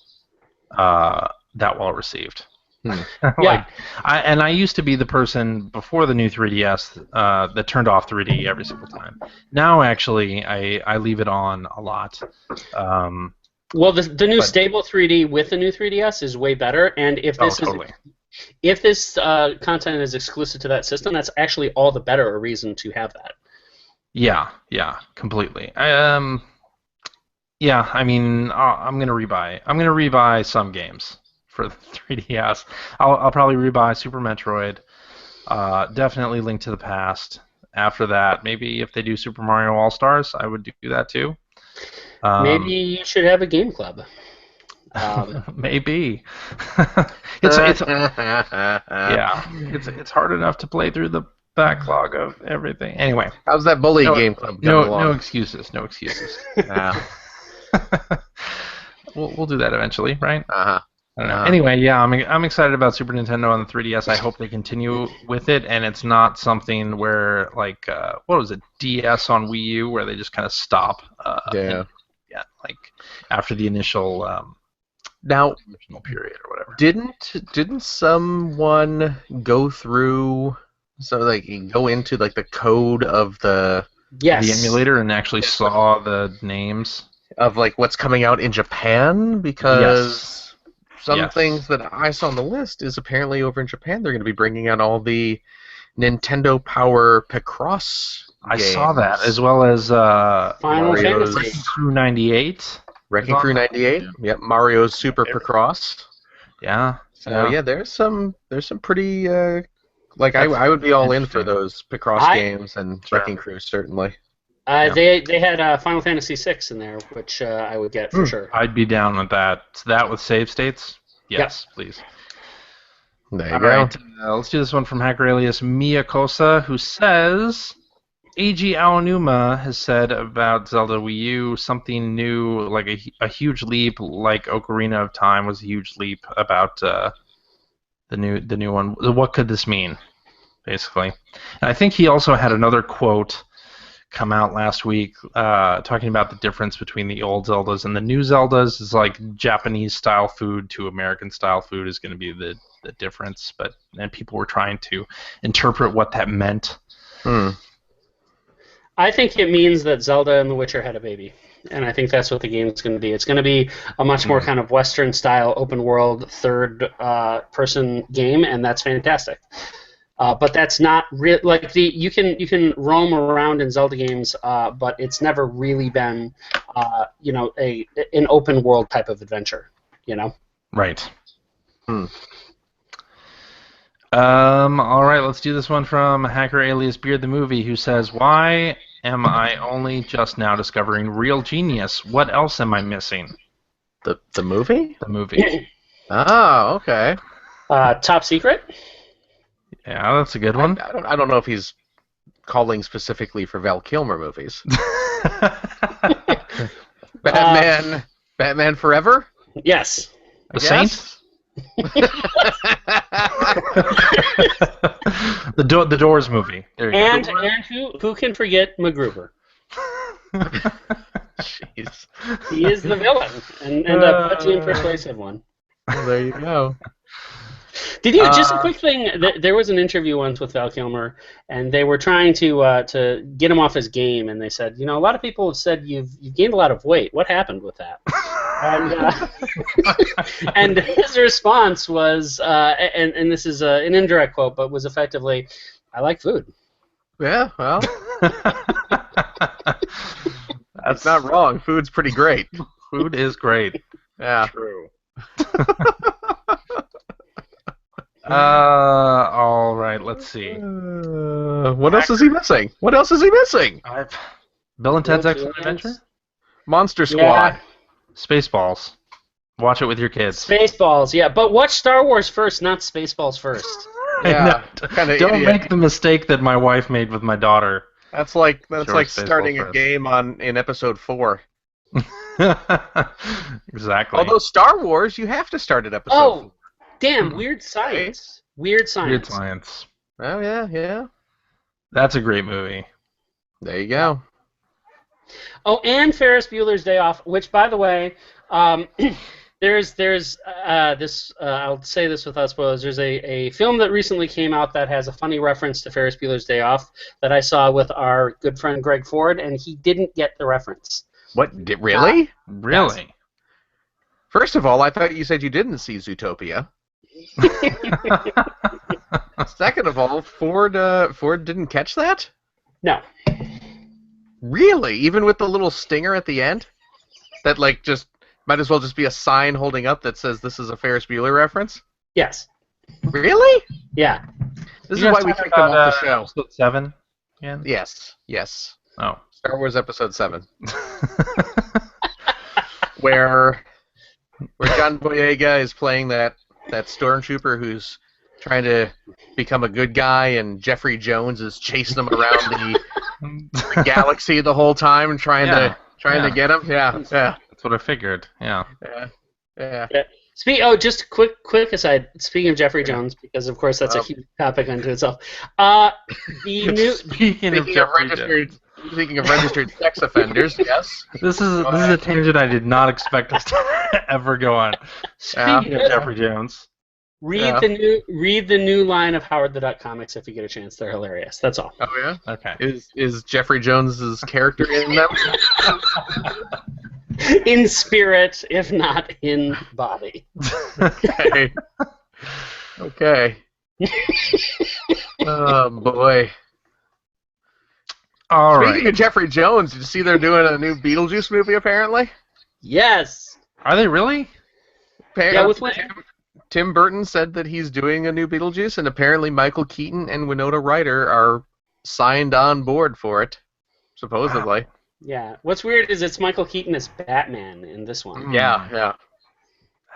that well received. I used to be the person before the new 3DS that turned off 3D every single time. Now, actually, I leave it on a lot. Well, the new stable 3D with the new 3DS is way better, and if this if this content is exclusive to that system, that's actually all the better a reason to have that. Yeah, completely. I mean, I'm gonna rebuy. I'm gonna rebuy some games for the 3DS. I'll probably rebuy Super Metroid. Definitely Link to the Past. After that, maybe if they do Super Mario All Stars, I would do that too. Maybe you should have a game club. Maybe. it's hard enough to play through the backlog of everything. Anyway, how's that bully game club going along? No excuses. We'll do that eventually, right? I don't know. Anyway, I'm excited about Super Nintendo on the 3DS. I hope they continue with it, and it's not something where what was it, DS on Wii U, where they just kind of stop. Like after the initial. Now, period or whatever. Didn't someone go through go into the code of the emulator and actually saw the names of what's coming out in Japan? Because some things that I saw on the list is apparently over in Japan they're going to be bringing out all the Nintendo Power Picross games. I saw that, as well as Final Fantasy Crew 98. Wrecking Crew 98. Yep, Mario's Super Picross. Yeah. So there's some pretty I would be all in for those Picross games and Wrecking Crew certainly. They had Final Fantasy VI in there, which I would get for sure. I'd be down with that. That with save states? Yes, please. There you go. Right, let's do this one from Hacker Alias Miyakosa, who says, A.G. Aonuma has said about Zelda Wii U something new, like a huge leap, like Ocarina of Time was a huge leap about the new one. What could this mean, basically? And I think he also had another quote come out last week talking about the difference between the old Zeldas and the new Zeldas. Is like Japanese style food to American style food is going to be the difference, and people were trying to interpret what that meant. I think it means that Zelda and The Witcher had a baby, and I think that's what the game is going to be. It's going to be a much more kind of Western-style, open-world, third-person game, and that's fantastic. But that's not real. Like you can roam around in Zelda games, but it's never really been, an open-world type of adventure. Right. All right, let's do this one from Hacker Alias Beard the Movie, who says, "Why am I only just now discovering Real Genius? What else am I missing?" The movie? The movie. Oh, okay. Top Secret? Yeah, that's a good one. I don't know if he's calling specifically for Val Kilmer movies. Batman Forever? Yes. The Saint? The Doors movie. There you go. And who can forget MacGruber? Jeez. He is the villain, and a pudgy and persuasive one. Well, there you go. Did you just a quick thing? There was an interview once with Val Kilmer, and they were trying to get him off his game, and they said, a lot of people have said you've gained a lot of weight. What happened with that? And his response was, and this is an indirect quote, but was effectively, "I like food." Yeah, well, that's not wrong. Food's pretty great. Food is great. Yeah. True. All right, let's see. What else is he missing? Bill and Ted's Excellent Adventure? Monster Squad. Yeah. Spaceballs. Watch it with your kids. Spaceballs, yeah. But watch Star Wars first, not Spaceballs first. Yeah. Don't make the mistake that my wife made with my daughter. That's like starting a game in episode 4. Exactly. Although Star Wars, you have to start at episode 4. Damn, weird science. Weird science. Oh, yeah. That's a great movie. There you go. Oh, and Ferris Bueller's Day Off, which, by the way, there's this. I'll say this without spoilers. There's a film that recently came out that has a funny reference to Ferris Bueller's Day Off that I saw with our good friend Greg Ford, and he didn't get the reference. What? Really? Really? Yes. First of all, I thought you said you didn't see Zootopia. Second of all, Ford didn't catch that? No. Really? Even with the little stinger at the end? That just might as well just be a sign holding up that says this is a Ferris Bueller reference? Yes. Really? Yeah. This is why we kicked them off the show. Episode 7? Yeah. Yes. Oh. Star Wars Episode 7. where John Boyega is playing that stormtrooper who's trying to become a good guy, and Jeffrey Jones is chasing him around the galaxy the whole time and trying to get him. Yeah. That's what I figured. Yeah. Just a quick aside. Speaking of Jeffrey Jones, because of course that's a huge topic unto itself. Speaking of registered sex offenders, yes. This is a tangent I did not expect us to ever go on. Speaking of Jeffrey Jones, read the new line of Howard the Duck comics if you get a chance. They're hilarious. That's all. Oh yeah. Okay. Is Jeffrey Jones's character in them? In spirit, if not in body. Okay. Oh boy. Speaking of Jeffrey Jones, did you see they're doing a new Beetlejuice movie apparently? Yes. Are they really? Yeah, with Tim Burton said that he's doing a new Beetlejuice, and apparently Michael Keaton and Winona Ryder are signed on board for it, supposedly. Wow. Yeah. What's weird is it's Michael Keaton as Batman in this one. Yeah. That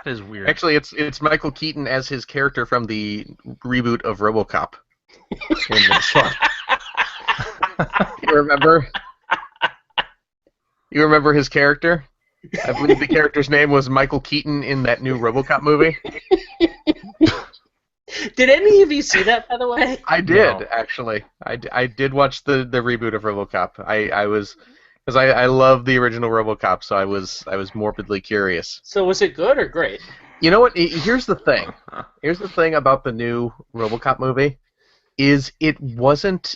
is weird. Actually, it's Michael Keaton as his character from the reboot of RoboCop in this one. You remember? You remember his character? I believe the character's name was Michael Keaton in that new RoboCop movie. Did any of you see that, by the way? I did, No. actually. I did watch the reboot of RoboCop. I was because I love the original RoboCop, so I was morbidly curious. So was it good or great? You know what? Here's the thing. Here's the thing about the new RoboCop movie is it wasn't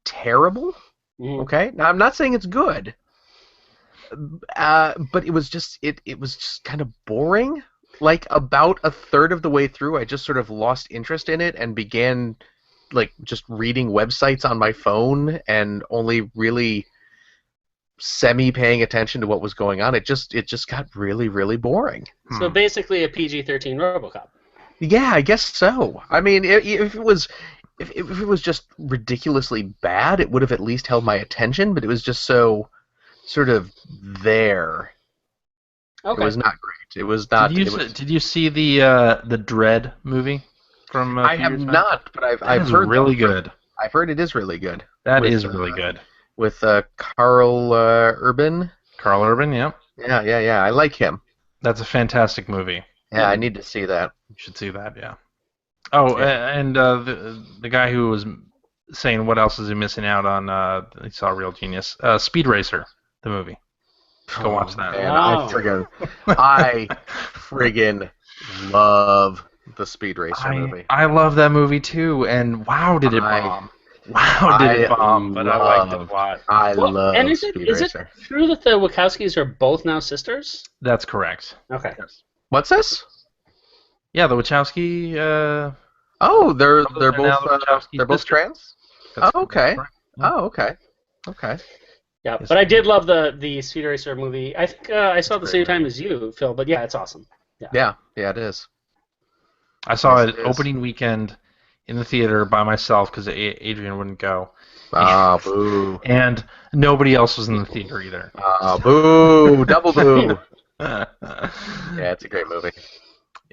terrible. Mhm. Okay, now I'm not saying it's good, but it was just kind of boring. Like about a third of the way through, I just sort of lost interest in it and began like just reading websites on my phone and only really semi paying attention to what was going on. It just got really, really boring. So basically a PG-13 RoboCop. Yeah, I guess so. I mean, if it was just ridiculously bad, it would have at least held my attention. But it was just so sort of there. Okay. It was not great. It was not. Did you see the Dread movie from? I have not, but I've It's heard really good. I've heard it is really good. That is really good. With Carl Urban. Carl Urban, yeah. Yeah. I like him. That's a fantastic movie. Yeah, I need to see that. You should see that, yeah. Oh, Yeah. and the guy who was saying what else is he missing out on? He saw Real Genius. Speed Racer, the movie. Go watch that. Man, Wow. I friggin' love the Speed Racer movie. I love that movie too, and wow, did it bomb! Wow, did it bomb! But I liked it a lot. I Well, love and is Speed it Racer. true that the Wachowskis are both now sisters? That's correct. Okay. What's this? Yeah, the Wachowski. Oh, they're They're now both the Wachowski they're both sisters. trans. That's Oh, okay. correct. Oh, okay. Okay. Yeah, Yes, but I ma'am. did love the Speed Racer movie. I think I saw it the Great same movie. time as you, Phil. But yeah, it's awesome. Yeah, it is. I saw Yes, it it is. opening weekend in the theater by myself because Adrian wouldn't go, Ah, boo. and nobody else was in the theater either. Ah, boo. Double boo. yeah. Yeah, it's a great movie.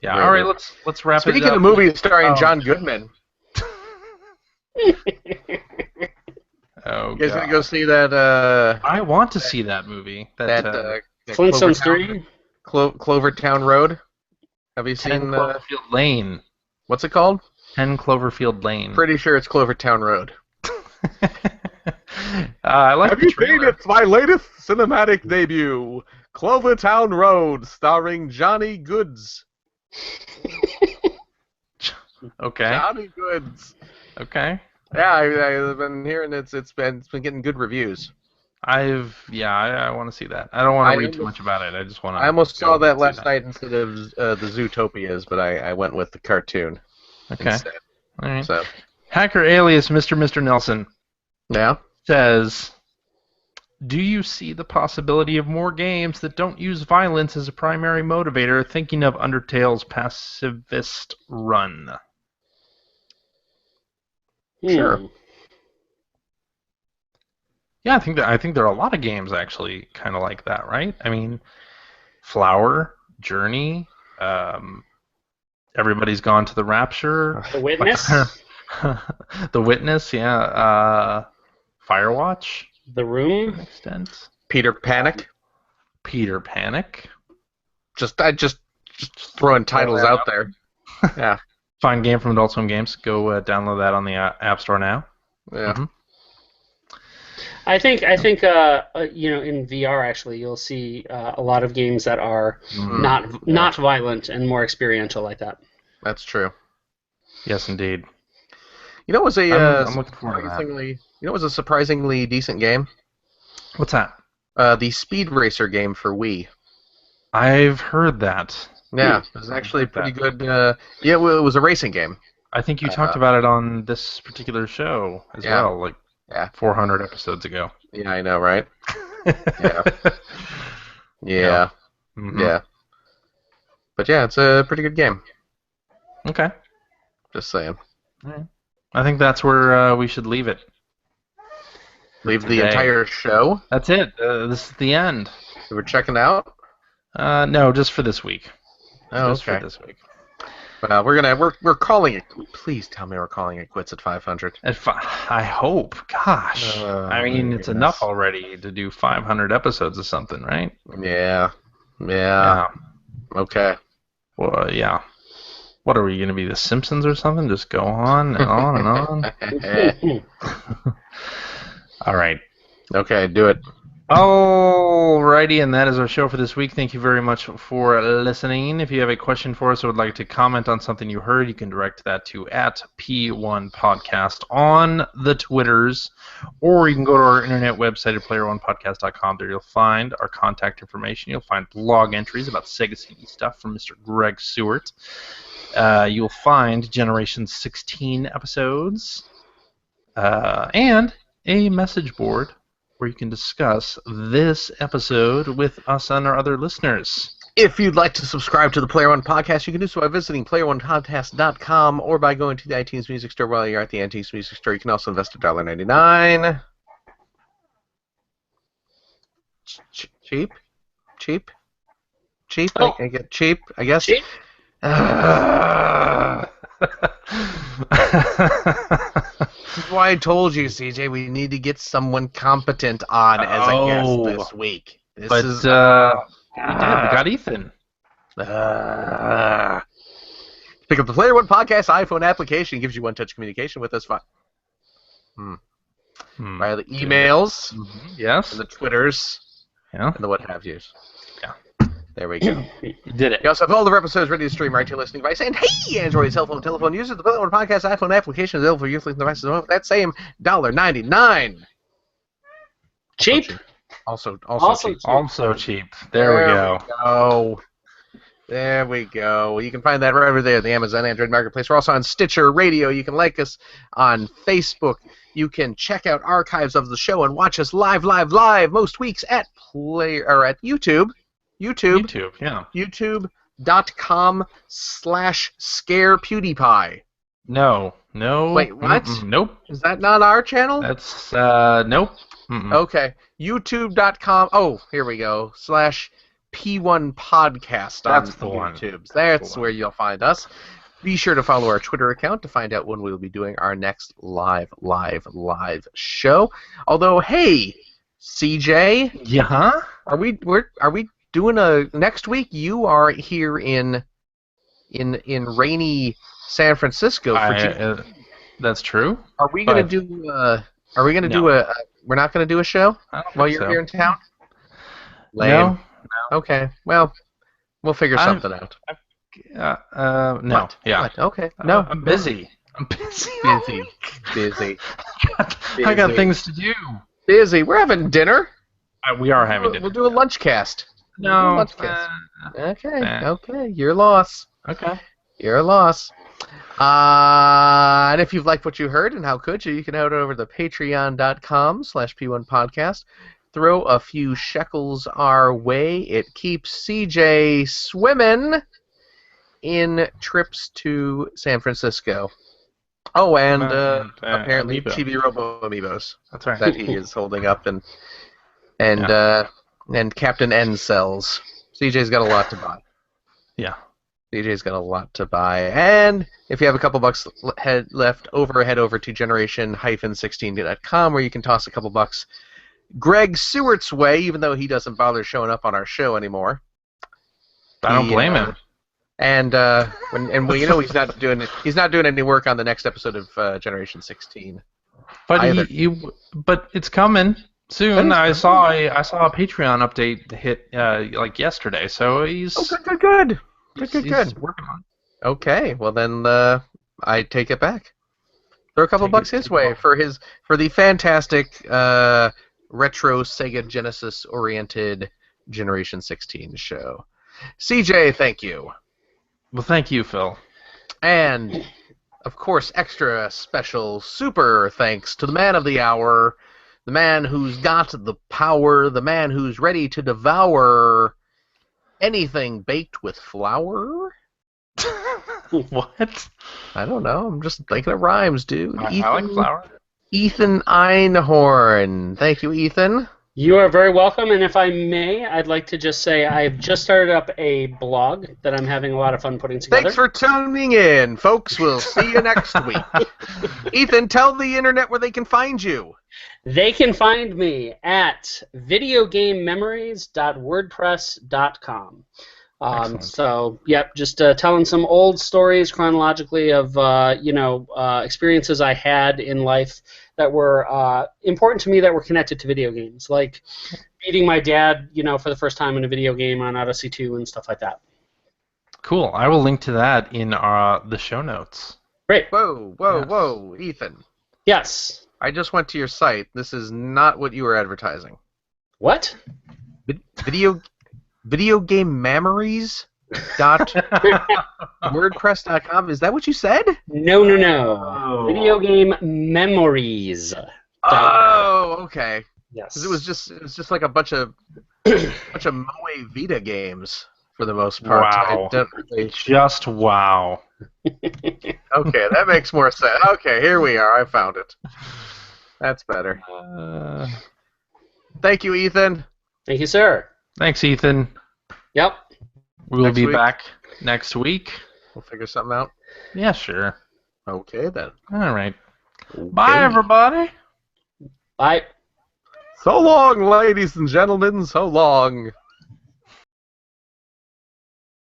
Great All right, movie. let's wrap it Speaking up. of movies starring Oh. John Goodman, Oh, you guys God. gonna go see that? I want to see that movie. That Flintstones Clovertown- 3? Clovertown Road. Have you 10 seen? Cloverfield Lane. What's it called? 10 Cloverfield Lane. Pretty sure it's Clovertown Road. I like Have the you seen trailer. It's my latest cinematic debut, Clovertown Road, starring Johnny Goods. Okay. Johnny Goods. Okay. Yeah, I've been hearing it's been getting good reviews. I want to see that. I don't want I to read too almost- much about it. I just want to. I almost saw that last night instead of the Zootopias, but I went with the cartoon Okay. instead. All right. So Hacker alias Mr. Nelson yeah. says, "Do you see the possibility of more games that don't use violence as a primary motivator? Thinking of Undertale's pacifist run." Sure. Yeah, I think there are a lot of games actually kind of like that, right? I mean, Flower, Journey, Everybody's Gone to the Rapture, The Witness? The Witness, yeah, Firewatch, The to Room? an extent, Peter Panic. Peter Panic. Just throwing titles out there. Yeah. Fine game from Adult Swim Games. Go download that on the App Store now. Yeah. Mhm. I think in VR actually you'll see a lot of games that are Mhm. not violent and more experiential like that. That's true. Yes, indeed. You know, it was a I'm looking forward to that. surprisingly decent game. What's that? The Speed Racer game for Wii. I've heard that. Yeah, it was actually like pretty that. good. Yeah, well, it was a racing game. I think you talked about it on this particular show as Yeah. well, like Yeah. 400 episodes ago. Yeah, I know, right? Yeah. Mhm. Yeah. But yeah, it's a pretty good game. Okay. Just saying. I think that's where we should leave it. Leave the Today. entire show. That's it. This is the end. We're checking out. No, just for this week. Oh, Just okay. for this week. Well, we're calling it. Please tell me we're calling it quits at 500. I hope. Gosh. I mean, it's enough already to do 500 episodes of something, right? Yeah. Okay. Well, yeah. What are we going to be, The Simpsons or something? Just go on and on and on? All right. Okay, do it. Alrighty, and that is our show for this week. Thank you very much for listening. If you have a question for us or would like to comment on something you heard, you can direct that to @P1Podcast on the Twitters, or you can go to our internet website at player1podcast.com. There you'll find our contact information. You'll find blog entries about Sega CD stuff from Mr. Greg Seward. You'll find Generation 16 episodes and a message board where you can discuss this episode with us and our other listeners. If you'd like to subscribe to the Player One Podcast, you can do so by visiting player1podcast.com or by going to the iTunes Music Store. While you're at the iTunes Music Store, you can also invest $1.99. Cheap? Oh. I get cheap, I guess. Cheap? This is why I told you, CJ, we need to get someone competent on as a guest this week. We got Ethan. Pick up the Player One Podcast iPhone application. It gives you one-touch communication with us via the emails, yes, and the Twitters, and the what have yous. Yeah. There we go. You did it. You also have all the episodes ready to stream right to your listening device. And hey, Android telephone users, the Player One Podcast iPhone application is available for your listening devices with that same $1.99. Cheap? Also cheap. Also cheap. There we go. There we go. You can find that right over there, the Amazon Android Marketplace. We're also on Stitcher Radio. You can like us on Facebook. You can check out archives of the show and watch us live most weeks at YouTube. YouTube, yeah. YouTube.com/scarepewdiepie. No. Wait, what? Nope. Is that not our channel? That's, nope. Okay. YouTube.com. Oh, here we go. /P1 Podcast on That's the one. YouTube. That's where you'll find us. Be sure to follow our Twitter account to find out when we'll be doing our next live show. Although, hey, CJ. Yeah? Are we doing a next week? You are here in rainy San Francisco for that's true. Are we going to do we're not going to do a show while you're here in town? Lame. No. Okay. Well, we'll figure something out. No. What? Yeah. What? Okay. No. I'm busy. Busy. I got things to do. Busy. We're having dinner. We are having dinner. We'll do a lunch cast. No. Okay. Your loss. Okay. Your loss. And if you've liked what you heard, and how could you can head over to patreon.com/P1Podcast. Throw a few shekels our way. It keeps CJ swimming in trips to San Francisco. Oh, and apparently Amiibo. Chibi Robo Amiibos. That's right. That he is holding up, and Captain N cells. CJ's got a lot to buy. Yeah. CJ's got a lot to buy. And if you have a couple bucks left over, head over to generation-16.com where you can toss a couple bucks Greg Seward's way, even though he doesn't bother showing up on our show anymore. I don't blame him. And you know he's not doing any work on the next episode of Generation 16. But but it's coming soon. I saw a Patreon update hit like yesterday. So he's good. He's working on it. Okay, well then I take it back. Throw a couple bucks his way for the fantastic retro Sega Genesis oriented Generation 16 show. CJ, thank you. Well, thank you, Phil. And of course, extra special super thanks to the man of the hour, the man who's got the power, the man who's ready to devour anything baked with flour. What? I don't know. I'm just thinking of rhymes, dude. I like flour. Ethan Einhorn. Thank you, Ethan. You are very welcome, and if I may, I'd like to just say I've just started up a blog that I'm having a lot of fun putting together. Thanks for tuning in, folks. We'll see you next week. Ethan, tell the internet where they can find you. They can find me at videogamememories.wordpress.com. So, yep, just telling some old stories chronologically of, experiences I had in life that were important to me that were connected to video games, like meeting my dad, for the first time in a video game on Odyssey 2 and stuff like that. Cool. I will link to that in the show notes. Great. Whoa, Ethan. Yes. I just went to your site. This is not what you were advertising. What? Video game memories .wordpress.com. Is that what you said? No. Oh. Video game memories. Oh, okay. Yes. 'Cause it was just like a bunch of Moe Vita games for the most part. Wow. I don't really... Just wow. Okay, that makes more sense. Okay, here we are. I found it. That's better. Thank you, Ethan. Thank you, sir. Thanks, Ethan. Yep. We will Next be week? back next week. We'll figure something out. Yeah, sure. Okay, then. All right. Okay. Bye, everybody. Bye. So long, ladies and gentlemen. So long.